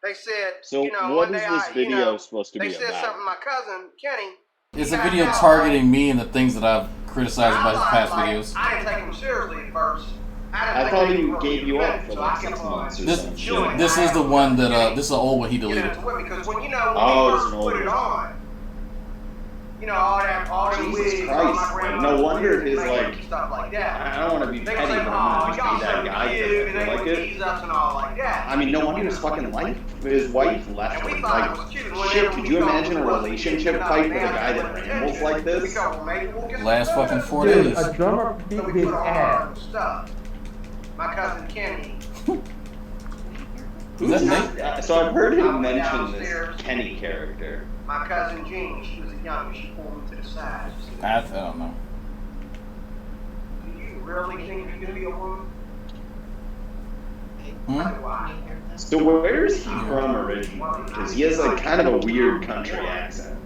C: They said,
G: so what is this video supposed to be about?
C: They said something, my cousin, Kenny.
A: It's a video targeting me and the things that I've criticized about his past videos.
C: I didn't take him seriously at first.
G: I thought he gave you up for like 6 months or something.
A: This is the one that, this is the old one he deleted.
C: Because when you first put it on, you know, all these wigs,
G: no wonder his, like,
C: stuff like that.
G: I don't want to be petty, but I'm going to just be that guy. Like it. I mean, no wonder his fucking his wife left him. Like, shit, could you imagine a relationship fight with a guy that rambles like this?
A: Last fucking 4 days.
H: A drummer beat his ass.
C: My cousin Kenny.
A: Is that Nate?
G: So I've heard him mention this Kenny character.
C: My cousin Jean, she was a young, she pulled me to the side.
A: I don't know.
C: Do you really think you can be a woman?
G: So where is he from originally? Because he has like kind of a weird country accent.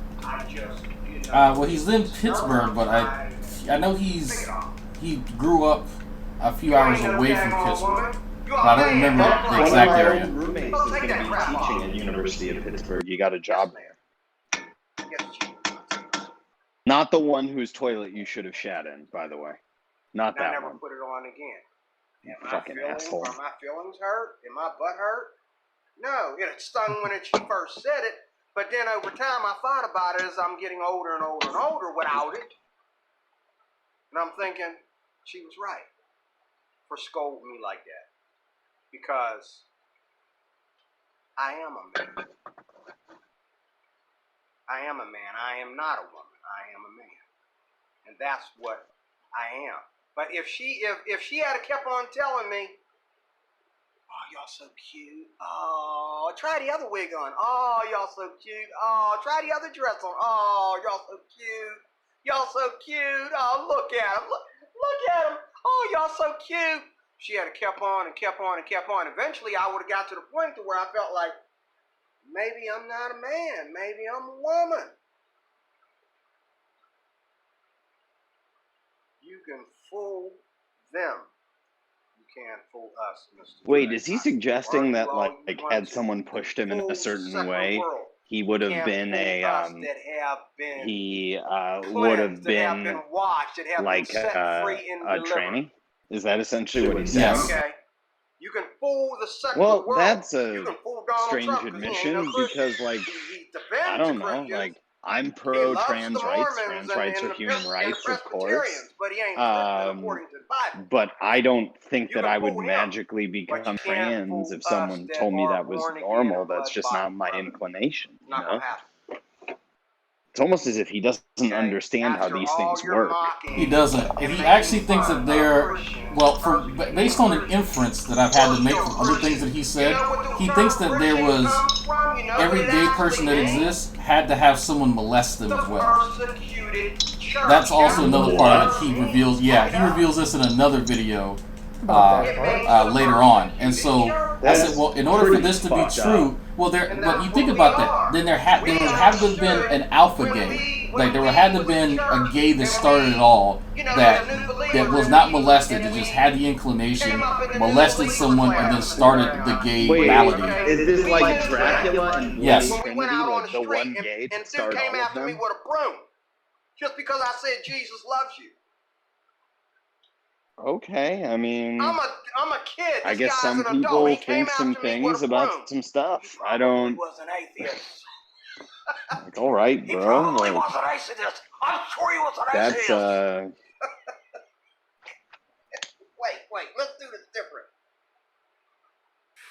A: Well, he's in Pittsburgh, but I know he grew up a few hours away from Pittsburgh.
C: You
A: I don't remember the
G: One of
A: exact
G: my
A: area.
G: old roommates is going to be teaching at University of Pittsburgh. You got a job there. Not the one whose toilet you should have shat in, by the way. Not
C: And I
G: that
C: never
G: one.
C: put it on again. Am
G: Fucking asshole.
C: Are my feelings hurt? Am my butt hurt? No, it stung when she first said it, but then over time I thought about it as I'm getting older and older and older without it. And I'm thinking, she was right for scolding me like that. Because I am a man. I am a man. I am not a woman. I am a man. And that's what I am. But if she had kept on telling me, oh, y'all so cute. Oh, try the other wig on. Oh, y'all so cute. Oh, try the other dress on. Oh, y'all so cute. Y'all so cute. Oh, look at him. Look at him. Oh, y'all so cute. She had kept on and kept on and kept on. Eventually, I would have got to the point to where I felt like, maybe I'm not a man. Maybe I'm a woman. You can fool them. You can't fool us, Mr.
G: Wait,
C: Drake.
G: is he suggesting that,
C: Argue all
G: like,
C: you want
G: had
C: to.
G: someone pushed him in
C: Fool
G: a
C: the
G: certain
C: secular
G: way,
C: world.
G: he would have
C: Can't
G: been
C: fool
G: a,
C: us that have been
G: he would
C: cleansed,
G: have
C: that have
G: been
C: been washed, that have
G: like
C: been set free and
G: a
C: delivered.
G: tranny? Is that essentially what he's saying?
A: Yes.
C: Okay. You can fool the secular
G: Well,
C: world.
G: that's
C: You
G: a
C: can fool Donald
G: strange
C: Trump 'cause he ain't
G: admission
C: no Christian.
G: because, like,
C: He defends
G: I don't
C: the
G: know,
C: Christians.
G: like, I'm
C: He
G: pro
C: loves
G: trans
C: the
G: rights.
C: Mormons
G: Trans rights
C: and
G: are
C: the
G: human rights, of course.
C: Presbyterians, but he ain't Christian according to the Bible.
G: But I don't think
C: You
G: that
C: can
G: I would
C: fool him,
G: magically
C: but you
G: become
C: can't
G: trans
C: fool
G: if
C: us
G: someone
C: that
G: told me
C: are
G: that was
C: born again
G: normal.
C: and
G: That's just not my inclination, you
C: Not
G: know?
C: gonna happen.
G: It's almost as if he doesn't
C: Okay?
G: understand how
C: After
G: these
C: all
G: things
C: your
G: work.
C: mocking
A: He doesn't.
C: and
A: He
C: making
A: actually thinks
C: fun
A: that they're,
C: of Christians,
A: well,
C: persecuting
A: based on an
C: Christians,
A: inference that I've had to make from other things that he said, he thinks that there was, every gay person that exists had to have someone molest them as well. That's also another part of it. He reveals, he reveals this in another video later on. And so I said, well, in order for this to be true, well, but you think about that, then there would have to have been an alpha gay. Like, there would have to have been a gay that started it all, that was not molested, that just had the inclination, molested someone, and then started the gay malady.
G: Is this like Dracula and Bloody
A: Yes.
G: Trinity, like the one gay to start all of them?
C: Me with a broom just because I said Jesus loves you.
G: Okay, I mean,
C: I'm a kid.
G: I
C: This
G: guess
C: guy's
G: some
C: an adult.
G: people
C: He came
G: think some
C: after me with
G: things
C: a broom.
G: about some stuff.
C: He
G: I don't.
C: was an atheist.
G: Like, all right,
C: He
G: bro.
C: probably
G: Like,
C: was an atheist. I'm sure he was an
G: that's
C: atheist. Wait. Let's do this different.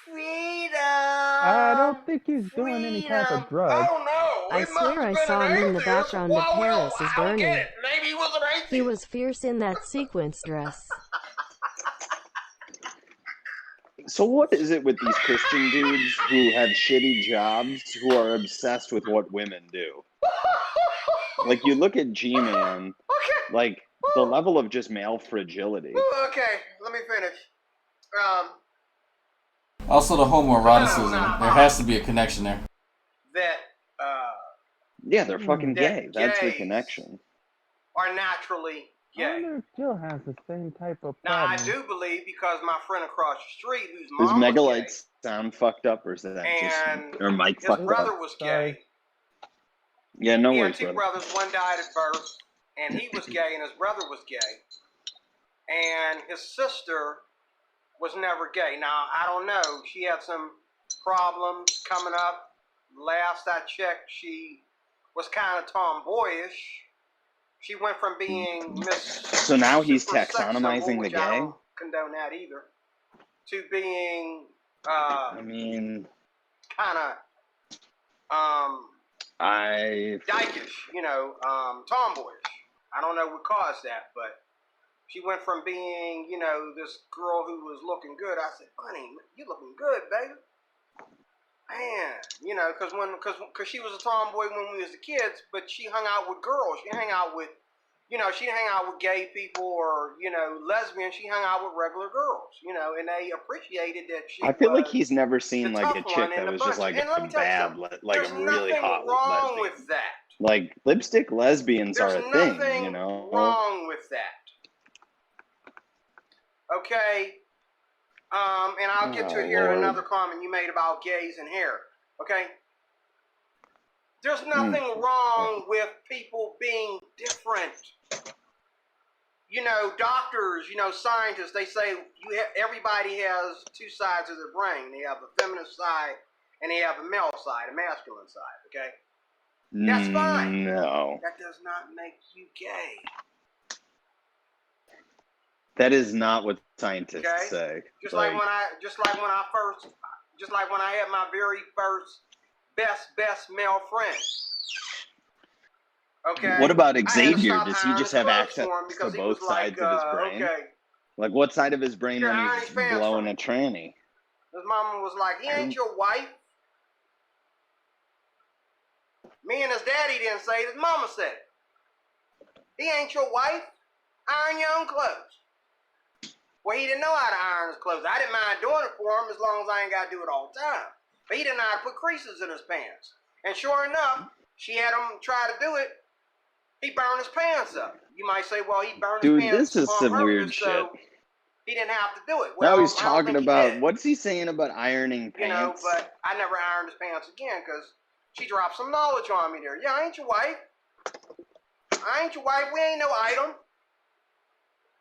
C: Freedom.
H: I don't think he's doing any type of drug.
C: Oh no!
D: I swear I saw him in the background of Paris is
C: I don't get
D: burning.
C: it. Maybe he was an atheist.
D: He was fierce in that sequence dress.
G: So what is it with these Christian dudes who have shitty jobs who are obsessed with what women do? Like, you look at G-Man,
C: Okay.
G: like, the level of just male fragility.
C: Okay, let me finish.
A: Also, the homoeroticism. There has to be a connection there.
G: Yeah, they're fucking
C: That
G: gay. That's the
C: gays
G: connection.
C: Are naturally
H: I
C: gay.
H: wonder if Jill has the same type of
C: Now,
H: problem.
C: I do believe because my friend across the street, whose
G: Does
C: mom was
G: Megalite
C: gay,
G: sound fucked up, or is that
C: and
G: just... Or Mike
C: his
G: fucked
C: brother
G: up?
C: was
H: Sorry.
C: gay.
G: Yeah, no
C: He had
G: worries,
C: two
G: brother.
C: brothers. One died at birth, and he was gay, and his brother was gay. And his sister was never gay. Now, I don't know. She had some problems coming up. Last I checked, she was kind of tomboyish. She went from being Miss
G: So now he's
C: Super Sex Symbol,
G: taxonomizing the
C: which
G: gay?
C: I don't condone that either, to being
G: I mean,
C: kind of dykish, tomboyish. I don't know what caused that, but she went from being, this girl who was looking good. I said, "Honey, you looking good, baby." Man, because she was a tomboy when we was the kids, but she hung out with girls. She didn't hang out with, she didn't hang out with gay people or, lesbians. She hung out with regular girls, and they appreciated that she
G: I feel like
C: was
G: he's never seen
C: the
G: like a
C: tough
G: chick
C: one in
G: that
C: the
G: was just
C: bunch.
G: like
C: And let
G: a
C: me tell you
G: bad,
C: something.
G: like
C: There's
G: a really
C: nothing
G: hot
C: wrong
G: lesbian.
C: with that.
G: Like, lipstick lesbians
C: There's
G: are a thing,
C: nothing
G: you know?
C: wrong with that. Okay? And I'll get to it here in
G: Lord.
C: another comment you made about gays and hair. Okay? There's nothing wrong with people being different. You know, doctors, you know, scientists, they say everybody has two sides of their brain. They have a feminine side and they have a male side, a masculine side, okay? That's fine.
G: No.
C: That does not make you gay.
G: That is not what scientists say.
C: Just like when I had my very first best male friend. Okay.
G: What about Xavier? Does he just have access to both sides of his brain?
C: Okay.
G: Like what side of his brain when he's blowing a tranny?
C: His mama was like, he ain't your wife. Me and his daddy didn't say it, his mama said it. He ain't your wife. Iron your own clothes. Well, he didn't know how to iron his clothes. I didn't mind doing it for him as long as I ain't got to do it all the time. But he didn't know how to put creases in his pants. And sure enough, she had him try to do it. He burned his pants up. You might say, well, he burned his pants
G: Dude, this is
C: on
G: some
C: purpose,
G: weird
C: so
G: shit.
C: he didn't have to do it. Well,
G: Now he's
C: I don't
G: talking
C: think he
G: about,
C: did.
G: what's he saying about ironing pants?
C: You know, but I never ironed his pants again because she dropped some knowledge on me there. Yeah, I ain't your wife. I ain't your wife. We ain't no item.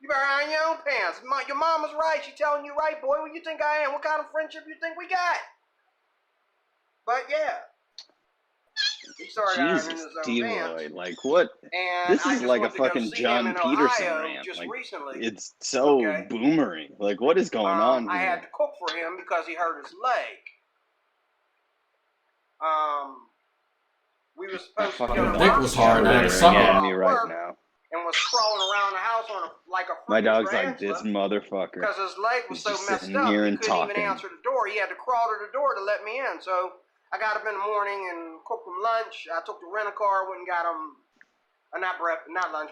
C: You better iron your own pants. Your mama's right. She telling you right, boy. What you think I am? What kind of friendship you think we got? But yeah. He started ironing his own
G: Deroy,
C: pants.
G: like what?
C: And
G: This is like a fucking John Peterson rant.
C: Just
G: like,
C: recently.
G: it's so boomery. Like, what is going on
C: I
G: here?
C: had to cook for him because he hurt his leg. We were supposed to go to
A: dick was hard. I had to suck
G: on
A: it.
G: me right now.
C: And was crawling around the house on like a
G: My dog's
C: tarantula
G: like, this motherfucker.
C: because his leg was
G: He's
C: so
G: just
C: messed
G: sitting
C: up
G: here
C: he
G: and
C: couldn't even
G: talking.
C: answer the door. He had to crawl to the door to let me in. So I got up in the morning and cooked him lunch. I took the rental-car, went and got him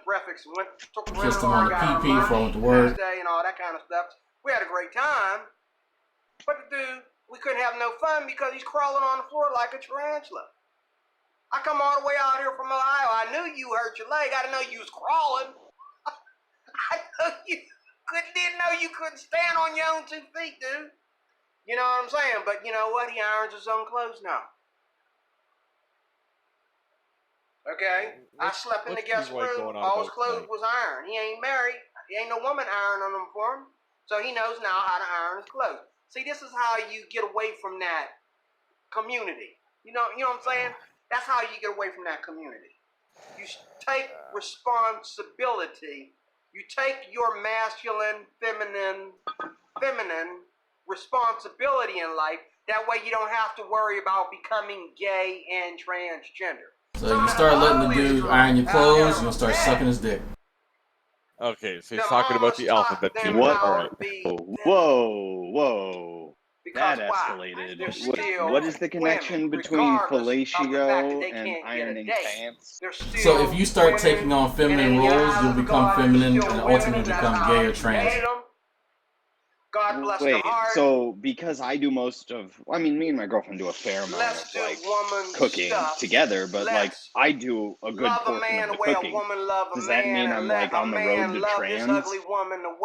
C: breakfast. Took the
A: Kissed him
C: rental-car,
A: on the
C: got him
A: PP before I went to
C: lunch,
A: work.
C: Thursday and all that kind of stuff. We had a great time. But the dude, we couldn't have no fun because he's crawling on the floor like a tarantula. I come all the way out here from Ohio. I knew you hurt your leg. I didn't know you was crawling. Didn't know you couldn't stand on your own 2 feet, dude. You know what I'm saying? But you know what? He irons his own clothes now. Okay? I slept in the guest room. All his clothes was ironed. He ain't married. He ain't no woman ironing them for him. So he knows now how to iron his clothes. See, this is how you get away from that community. You know what I'm saying? That's how you get away from that community. You take responsibility. You take your masculine, feminine responsibility in life. That way you don't have to worry about becoming gay and transgender.
A: So you start letting the dude iron your clothes, you're gonna start sucking his dick.
I: Okay, so he's talking about the alphabet team.
G: What?
I: All right.
G: Whoa. That escalated. What is the connection between fellatio and ironing pants?
A: So if you start taking on feminine roles, you'll become feminine and ultimately become gay or trans.
C: God bless
G: Wait,
C: the heart.
G: so because I do most of, I mean, me and my girlfriend do a fair amount of like cooking together, but like I do a good portion of the cooking. Does that mean I'm like on the road to trans?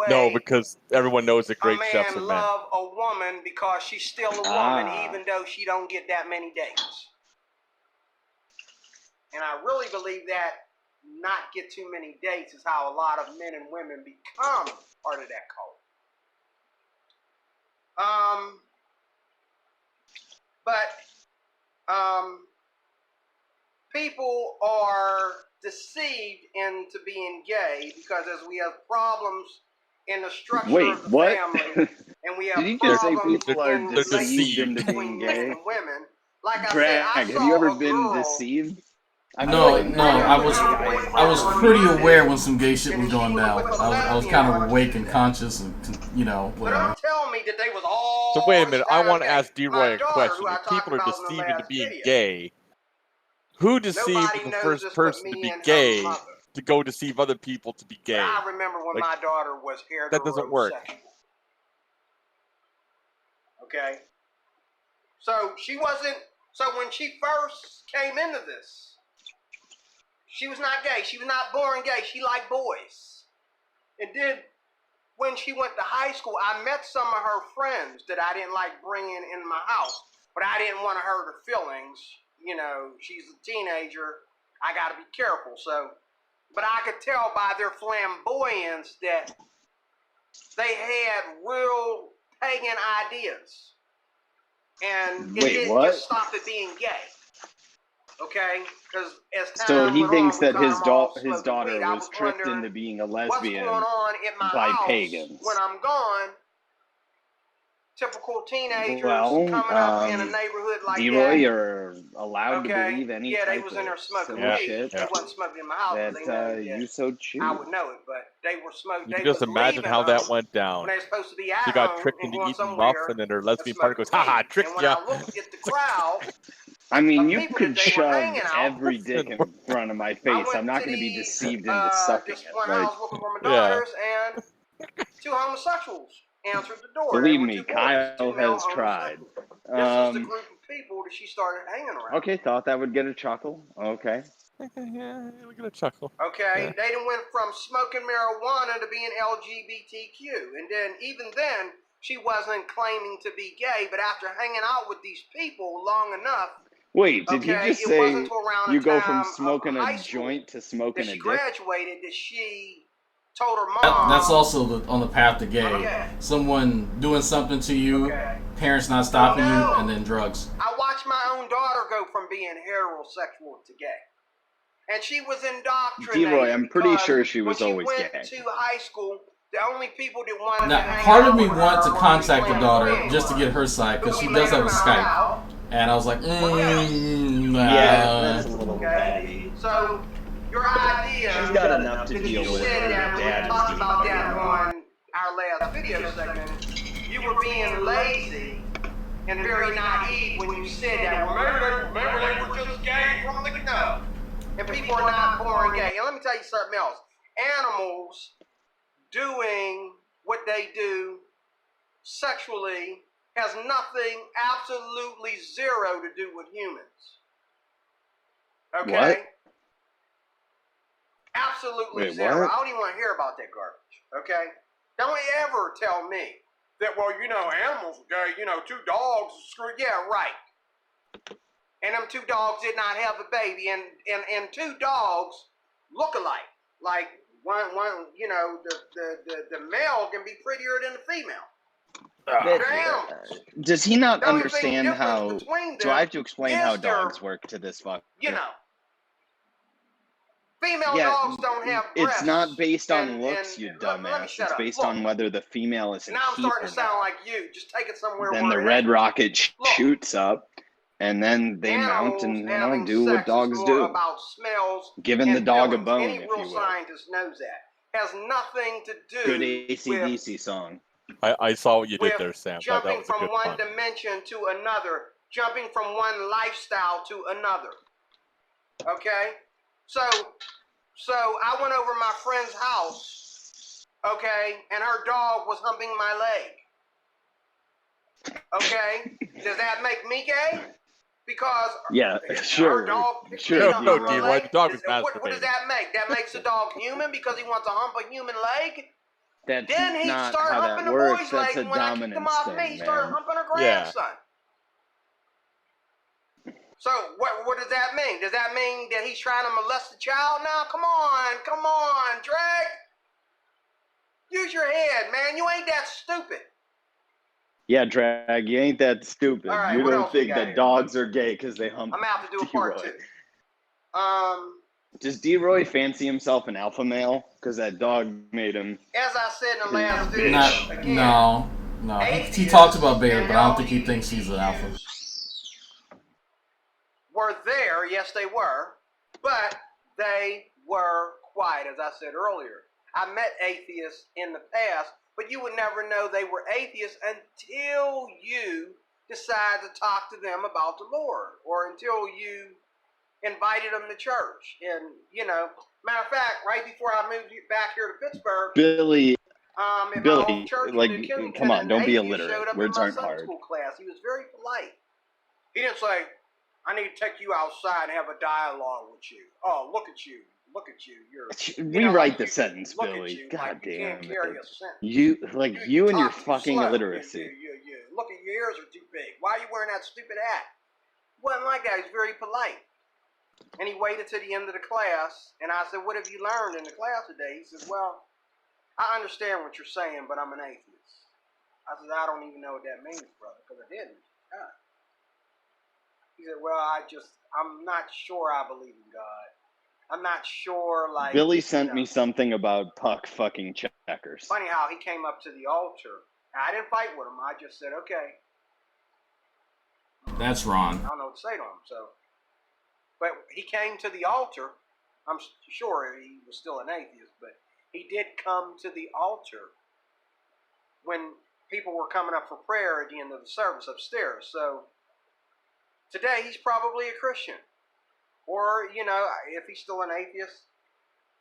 I: No, because everyone knows that great chefs are men.
C: Love a woman because she's still a woman, even though she don't get that many dates. And I really believe that not get too many dates is how a lot of men and women become part of that cult. People are deceived into being gay because as we have problems in the structure of the family, and we have
G: Did you just say
C: problems
G: people are
C: in
G: deceived into being
C: between men
G: gay?
C: and women. Like I
G: Drag,
C: said,
G: have you ever been deceived?
A: No, I was pretty aware when some gay shit was going down. I was kind of awake and conscious, and whatever.
C: Don't tell me that they was all.
I: So wait a minute, I want to ask Deroy a question. If people are deceived into being gay, who deceived the first person to be gay to go deceive other people to be gay?
C: I remember when my daughter was heterosexual.
I: That doesn't work.
C: Okay. So she wasn't. So when she first came into this, she was not gay. She was not born gay. She liked boys. And then when she went to high school, I met some of her friends that I didn't like bringing in my house, but I didn't want to hurt her feelings. You know, she's a teenager. I got to be careful. So, but I could tell by their flamboyance that they had real pagan ideas. And it didn't just stop at being gay. Okay? Because as time
G: So he
C: went
G: thinks
C: on,
G: that his
C: his
G: daughter was tricked
C: wondering
G: into being a
C: what's
G: lesbian
C: going on in my
G: by
C: house
G: pagans.
C: when I'm gone. Typical teenagers
G: Well,
C: coming up in a neighborhood like
G: Deroy,
C: that.
G: you're allowed to believe any
C: Yeah, they
G: type
C: was in there
G: of
C: smoking
G: silly
C: weed.
G: shit
C: They wasn't smoking in my house.
G: that
C: They know that
G: you so choose.
C: I would know it, but they were smoking.
I: You
C: They
I: can just
C: was
I: imagine
C: leaving
I: how that
C: home
I: went down.
C: when they were supposed to be at
I: She got
C: home
I: tricked
C: and
I: into
C: going
I: eating
C: somewhere
I: muff, and then her
C: and
I: lesbian partner goes, "Haha,
C: smoking
I: tricked
C: weed. And when
I: ya."
C: I looked at the crowd,
G: I mean, you
C: people
G: could
C: that they were
G: shove
C: hanging out,
G: every dick in front of my face. I'm not going to be deceived into sucking
C: this
G: it.
C: one
G: Like,
C: house looking for my daughters, and two homosexuals answered the door.
G: believe
C: They were
G: me,
C: two boys,
G: Kyle
C: two male
G: has tried.
C: homosexuals. This was the group of people that she started hanging around.
G: Okay, thought that would get a chuckle. Okay.
I: Yeah, we're gonna chuckle.
C: Okay,
I: Yeah.
C: they done went from smoking marijuana to being LGBTQ, and then even then she wasn't claiming to be gay. But after hanging out with these people long enough,
G: Wait, did he just say you go from smoking a joint to smoking a
C: she
G: dick?
C: graduated that she told her mom.
A: That's also on the path to gay.
C: Okay.
A: Someone doing something to you, parents not stopping you, and then drugs.
C: I watched my own daughter go from being heterosexual to gay. And she was indoctrinated.
G: Deroy, I'm pretty sure she was always
C: gay.
G: gay.
C: When she went to high school, the only people that wanted to
A: Now,
C: hang
A: part
C: out
A: of me
C: with
A: wanted to
C: her
A: contact the
C: were
A: daughter
C: friends.
A: just to get her side, because she
C: We
A: does have a
C: met
A: Skype.
C: out.
A: And I was like,
G: Yeah, that's a little petty.
C: So, your idea.
G: She's got enough to
C: that
G: deal
C: you
G: with
C: said
G: her
C: that when
G: dad
C: we talked
G: is
C: about
G: being
C: that
G: gay.
C: on our last video segment, you were being lazy and very naive when you said that. Well, maybe they were just gay from the no. And people are not born gay. And let me tell you something else. Animals doing what they do sexually has nothing, absolutely zero to do with humans. Okay?
G: What?
C: Absolutely
G: Wait,
C: zero.
G: what?
C: I don't even want to hear about that garbage. Okay? Don't ever tell me that, well, you know, animals are gay, you know, two dogs screwed. Yeah, right. And them two dogs did not have a baby, and two dogs look alike. Like one, you know, the male can be prettier than the female. They're animals.
G: Does he not
C: The only
G: understand
C: difference
G: how?
C: between
G: Do I have to
C: them
G: explain
C: is
G: how
C: their,
G: dogs work to this fucker?
C: you know, female dogs don't have breasts.
G: It's not based on
C: and-
G: looks,
C: and-
G: you
C: let me
G: dumbass.
C: shut
G: It's
C: up.
G: based
C: Look,
G: on whether the female is a
C: now I'm
G: heat
C: starting
G: or
C: to sound
G: not.
C: like you. Just take it somewhere
G: Then
C: where
G: the
C: it
G: red
C: ain't.
G: rocket
C: Look,
G: shoots up, and then they mount and
C: Animals
G: do
C: having
G: what
C: sex
G: dogs
C: is more
G: do.
C: about smells
G: Giving the
C: and
G: dog a
C: feelings.
G: bone,
C: Any
G: if
C: real
G: you will.
C: scientist knows that. Has nothing to do
G: Good
C: with
G: AC/DC song.
I: I saw what you did
C: with
I: there, Sam. That
C: jumping
I: was a
C: from
I: good
C: one
I: pun.
C: dimension to another, jumping from one lifestyle to another. Okay? So I went over my friend's house, okay, and her dog was humping my leg. Okay? Does that make me gay? Because
G: Yeah,
C: her
G: sure.
C: dog
G: Sure.
C: peed on
I: No,
C: my
I: Deroy,
C: leg?
I: the dog was
C: What does
I: masturbating.
C: that make? That makes the dog human because he wants to hump a human leg?
G: That's
C: Then he
G: not
C: started
G: how
C: humping
G: that
C: the
G: works.
C: boy's
G: That's
C: leg,
G: a
C: and when I kicked him
G: dominance
C: off
G: thing,
C: me, he started
G: man.
C: humping her
I: Yeah.
C: grandson. So what does that mean? Does that mean that he's trying to molest the child now? Come on, Drag. Use your head, man. You ain't that stupid.
G: Yeah, Drag, you ain't that stupid.
C: All right,
G: You
C: what
G: don't
C: else we
G: think
C: got
G: that
C: here?
G: dogs are gay because they hump
C: I'm gonna have to do a part
G: Deroy.
C: 2.
G: Does Deroy fancy himself an alpha male? Because that dog made him.
C: As I said in the last video,
A: Not,
C: again,
A: no. He talks about beta, but I don't think he thinks he's an alpha.
C: were there, yes they were, but they were quiet, as I said earlier. I met atheists in the past, but you would never know they were atheists until you decide to talk to them about the Lord, or until you invited them to church. And, you know, matter of fact, right before I moved back here to Pittsburgh,
G: Billy,
C: at my old church in New
G: like,
C: Kensington,
G: come on,
C: an
G: don't be
C: atheist
G: illiterate.
C: showed up
G: Words
C: in my
G: aren't
C: Sunday
G: hard.
C: school class. He was very polite. He didn't say, I need to take you outside and have a dialogue with you. Oh, look at you. Look at you. You're
G: Rewrite the sentence,
C: look
G: Billy.
C: at you,
G: God
C: like you
G: damn
C: can't carry
G: it.
C: a sentence.
G: You and your
C: talk too
G: fucking
C: slow.
G: illiteracy.
C: You. Look at your ears are too big. Why are you wearing that stupid hat? He wasn't like that. He's very polite. And he waited to the end of the class, and I said, "What have you learned in the class today?" He said, "Well, I understand what you're saying, but I'm an atheist." I said, "I don't even know what that means, brother, because I didn't." He said, "Well, I'm not sure I believe in God. I'm not sure, like..."
G: Billy sent me something about puck fucking checkers.
C: Funny how he came up to the altar. I didn't fight with him. I just said, "Okay."
A: That's Ron.
C: I don't know what to say to him, so... But he came to the altar. I'm sure he was still an atheist, but he did come to the altar when people were coming up for prayer at the end of the service upstairs. So today he's probably a Christian. Or, if he's still an atheist,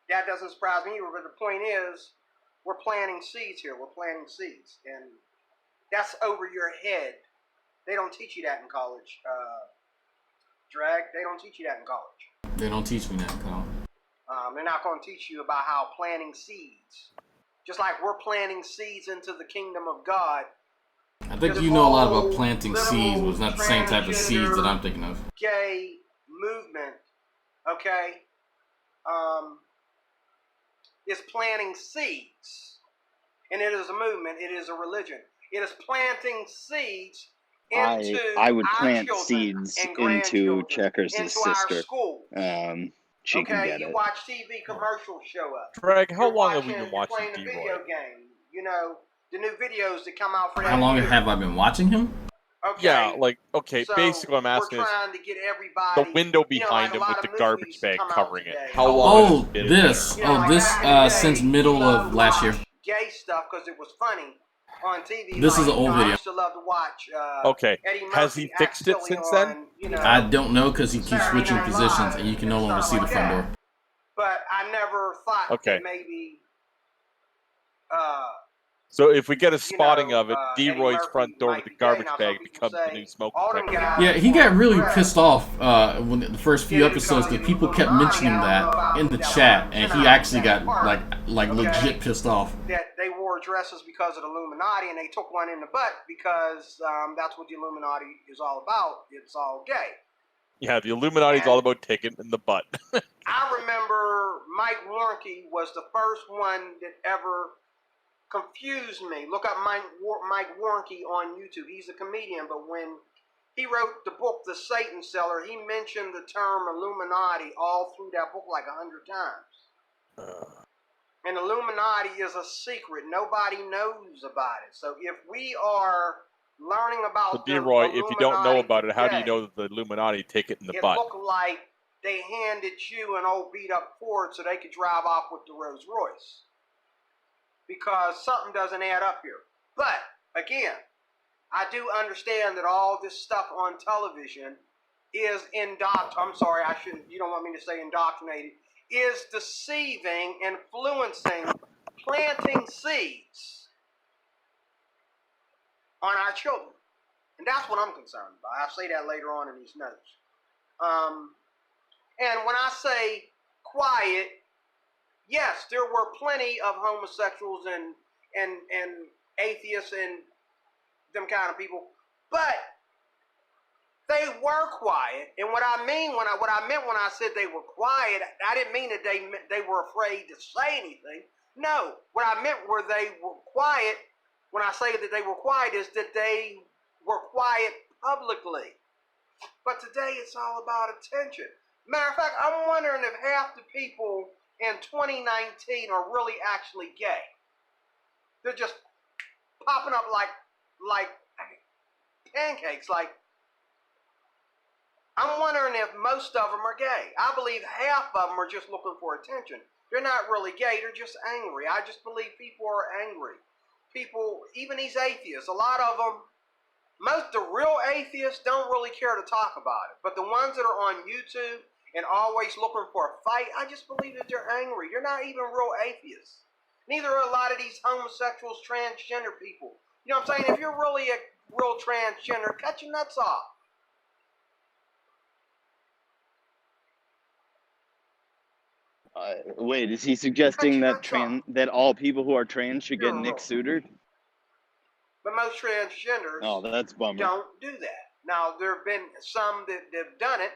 C: that doesn't surprise me either. But the point is, we're planting seeds here. We're planting seeds. And that's over your head. They don't teach you that in college. They don't teach you that in college.
A: They don't teach me that in college.
C: They're not going to teach you about how planting seeds. Just like we're planting seeds into the kingdom of God.
A: I think you know a lot about planting seeds, but it's not the same type of seeds that I'm thinking of.
C: Gay movement, okay, is planting seeds. And it is a movement. It is a religion. It is planting seeds into
G: I would
C: our
G: plant
C: children
G: seeds
C: and
G: into
C: grandchildren,
G: Checkers'
C: into
G: sister.
C: our schools.
G: She can
C: Okay,
G: get
C: you
G: it.
C: watch TV commercials show up.
I: Drag, how
C: You're
I: long have we been
C: you're
I: watching
C: playing the video
I: Deroy?
C: game. The new videos that come out for that.
A: How long
C: year.
A: have I been watching him?
C: Okay.
I: Yeah, okay,
C: So
I: basically I'm asking
C: we're
I: is
C: trying to get everybody,
I: the window behind
C: like a
I: him
C: lot
I: with
C: of
I: the garbage
C: movies
I: bag
C: come out
I: covering it.
C: today.
I: How long
A: Oh,
I: has it been
A: this.
I: there?
C: like
A: this
C: back in the day,
A: since middle
C: we
A: of
C: loved to
A: last year.
C: watch gay stuff because it was funny on TV.
A: This is an old
C: I
A: video.
C: used to love to watch.
I: Okay,
C: Eddie
I: has he
C: Murphy act
I: fixed it
C: silly
I: since then?
C: on,
A: I don't know because he keeps
C: Saturday
A: switching
C: Night
A: positions
C: Live
A: and you can no
C: and
A: longer
C: stuff
A: see the
C: like
A: front
C: that.
A: door.
C: But I never thought
I: Okay.
C: that maybe.
I: So if we get a spotting of it,
C: Eddie
I: Deroy's
C: Murphy
I: front door
C: might
I: with the
C: be gay.
I: garbage
C: Now,
I: bag
C: some people
I: becomes the
C: say
I: new smoke
C: all them
I: detector.
C: guys
A: Yeah, he got really
C: want
A: pissed off when the first few episodes because people kept mentioning that in the chat, and he actually got like legit pissed off.
C: that they wore dresses because of the Illuminati, and they took one in the butt because that's what the Illuminati is all about. It's all gay.
I: Yeah, the Illuminati's all about taking in the butt.
C: I remember Mike Warnke was the first one that ever confused me. Look up Mike Warnke on YouTube. He's a comedian, but when he wrote the book The Satan Seller, he mentioned the term Illuminati all through that book like 100 times. And Illuminati is a secret. Nobody knows about it. So if we are learning about
I: So Deroy, if you don't know about it, how do you know that the Illuminati take it in the butt?
C: It looked like they handed you an old beat-up Ford so they could drive off with the Rolls Royce. Because something doesn't add up here. But, again, I do understand that all this stuff on television is you don't want me to say indoctrinated, is deceiving, influencing, planting seeds on our children. And that's what I'm concerned about. I'll say that later on in these notes. And when I say quiet, yes, there were plenty of homosexuals and atheists and them kind of people, but they were quiet. And what I meant when I said they were quiet, I didn't mean that they were afraid to say anything. No, what I meant were they were quiet. When I say that they were quiet, is that they were quiet publicly. But today it's all about attention. Matter of fact, I'm wondering if half the people in 2019 are really actually gay. They're just popping up like pancakes. I'm wondering if most of them are gay. I believe half of them are just looking for attention. They're not really gay. They're just angry. I just believe people are angry. People, even these atheists, a lot of them, the real atheists don't really care to talk about it. But the ones that are on YouTube and always looking for a fight, I just believe that they're angry. They're not even real atheists. Neither are a lot of these homosexuals, transgender people. You know what I'm saying? If you're really a real transgender, cut your nuts off.
J: Wait, is he suggesting that all people who are trans should get Nick Suitered?
C: But most transgenders
J: Oh, that's a bummer.
C: don't do that. Now, there have been some that have done it,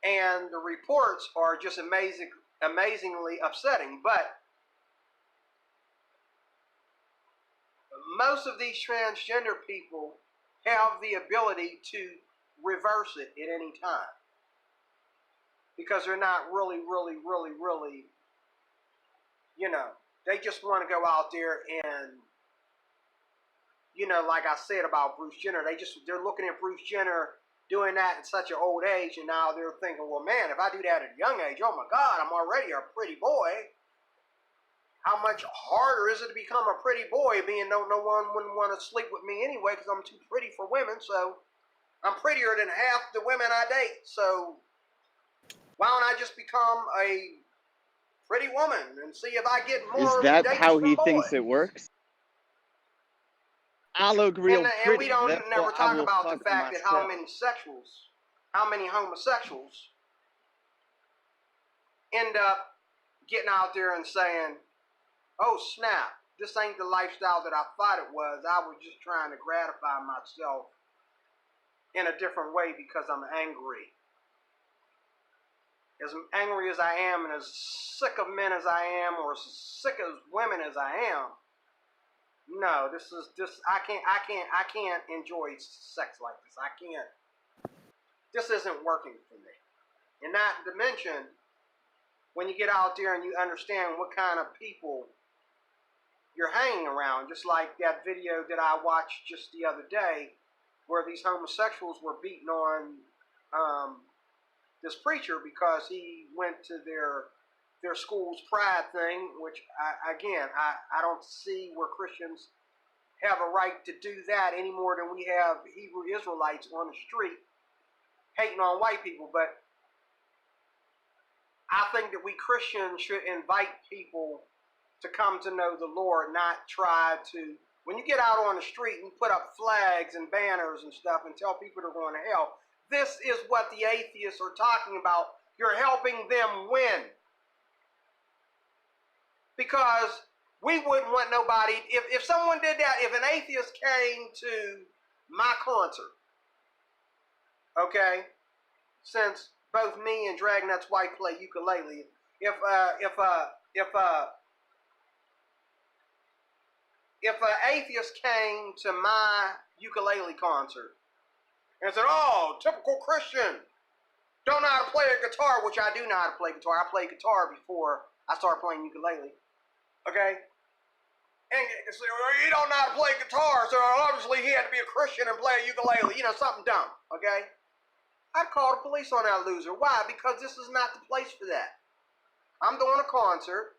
C: and the reports are just amazingly upsetting. But most of these transgender people have the ability to reverse it at any time, because they're not really, you know, they just want to go out there and, you know, like I said about Bruce Jenner, they're looking at Bruce Jenner doing that at such an old age, and now they're thinking, well, man, if I do that at a young age, oh my God, I'm already a pretty boy. How much harder is it to become a pretty boy, being no one wouldn't want to sleep with me anyway because I'm too pretty for women, so I'm prettier than half the women I date, so why don't I just become a pretty woman and see if I get more
J: Is that
C: dates
J: how
C: from
J: he
C: boys?
J: thinks it works? I look real
C: and
J: pretty.
C: we don't never talk about the fact that how many homosexuals end up getting out there and saying, oh snap, this ain't the lifestyle that I thought it was. I was just trying to gratify myself in a different way because I'm angry. As angry as I am and as sick of men as I am, or as sick of women as I am, no, I can't enjoy sex like this. I can't. This isn't working for me. And not to mention, when you get out there and you understand what kind of people you're hanging around, just like that video that I watched just the other day, where these homosexuals were beating on this preacher because he went to their school's pride thing, which I don't see where Christians have a right to do that any more than we have Hebrew Israelites on the street hating on white people. But I think that we Christians should invite people to come to know the Lord, not try to, when you get out on the street and put up flags and banners and stuff and tell people they're going to hell, this is what the atheists are talking about. You're helping them win. Because we wouldn't want nobody, if someone did that, if an atheist came to my concert, okay, since both me and Dragnauct's wife play ukulele, if an atheist came to my ukulele concert and said, oh, typical Christian, don't know how to play a guitar, which I do know how to play guitar. I played guitar before I started playing ukulele. Okay? And so, you don't know how to play guitar, so obviously he had to be a Christian and play a ukulele. You know, something dumb. Okay? I'd call the police on that loser. Why? Because this is not the place for that. I'm doing a concert.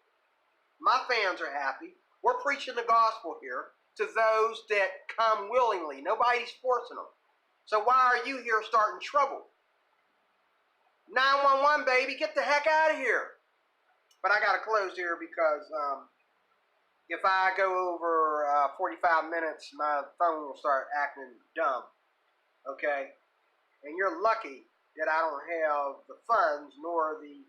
C: My fans are happy. We're preaching the gospel here to those that come willingly. Nobody's forcing them. So why are you here starting trouble? 911, baby, get the heck out of here. But I got to close here because if I go over 45 minutes, my phone will start acting dumb. Okay? And you're lucky that I don't have the funds nor the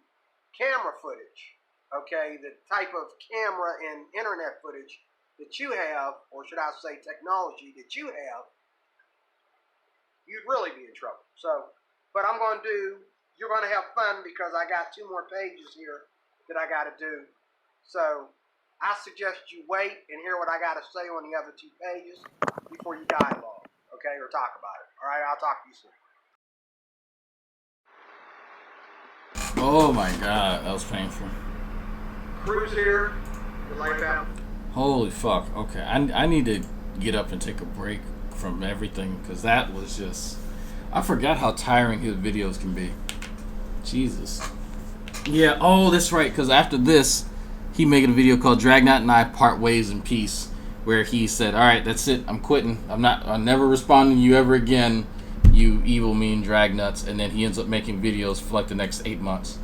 C: camera footage. Okay? The type of camera and internet footage that you have, or should I say technology that you have, you'd really be in trouble. So, but I'm going to do, you're going to have fun because I got 2 more pages here that I got to do. So I suggest you wait and hear what I got to say on the other 2 pages before you dialogue, okay, or talk about it. All right, I'll talk to you soon.
A: Oh my God, that was painful.
C: Cruz here, the life out.
A: Holy fuck. Okay, I need to get up and take a break from everything because that was just, I forgot how tiring his videos can be. Jesus. Yeah, oh, that's right, because after this, he made a video called Dragnauct and I Part Ways in Peace, where he said, alright, that's it, I'm quitting. I'm never responding to you ever again, you evil, mean Dragnaucts. And then he ends up making videos for like the next 8 months.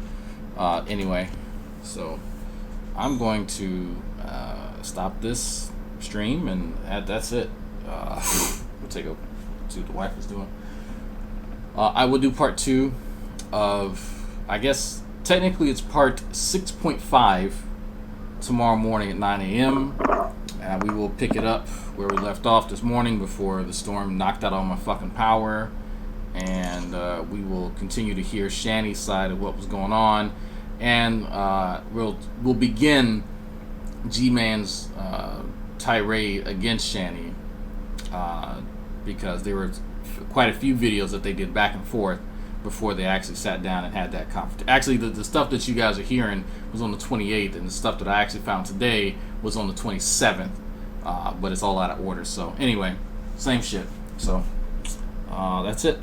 A: Anyway, so I'm going to stop this stream, and that's it. We'll take a see what the wife is doing. I will do part 2 of, I guess, technically it's part 6.5 tomorrow morning at 9 a.m. We will pick it up where we left off this morning before the storm knocked out all my fucking power. And we will continue to hear Shanny's side of what was going on. And we'll begin G-Man's tirade against Shanny. Because there were quite a few videos that they did back and forth before they actually sat down and had that conference. Actually, the stuff that you guys are hearing was on the 28th, and the stuff that I actually found today was on the 27th. But it's all out of order. So anyway, same shit. So that's it.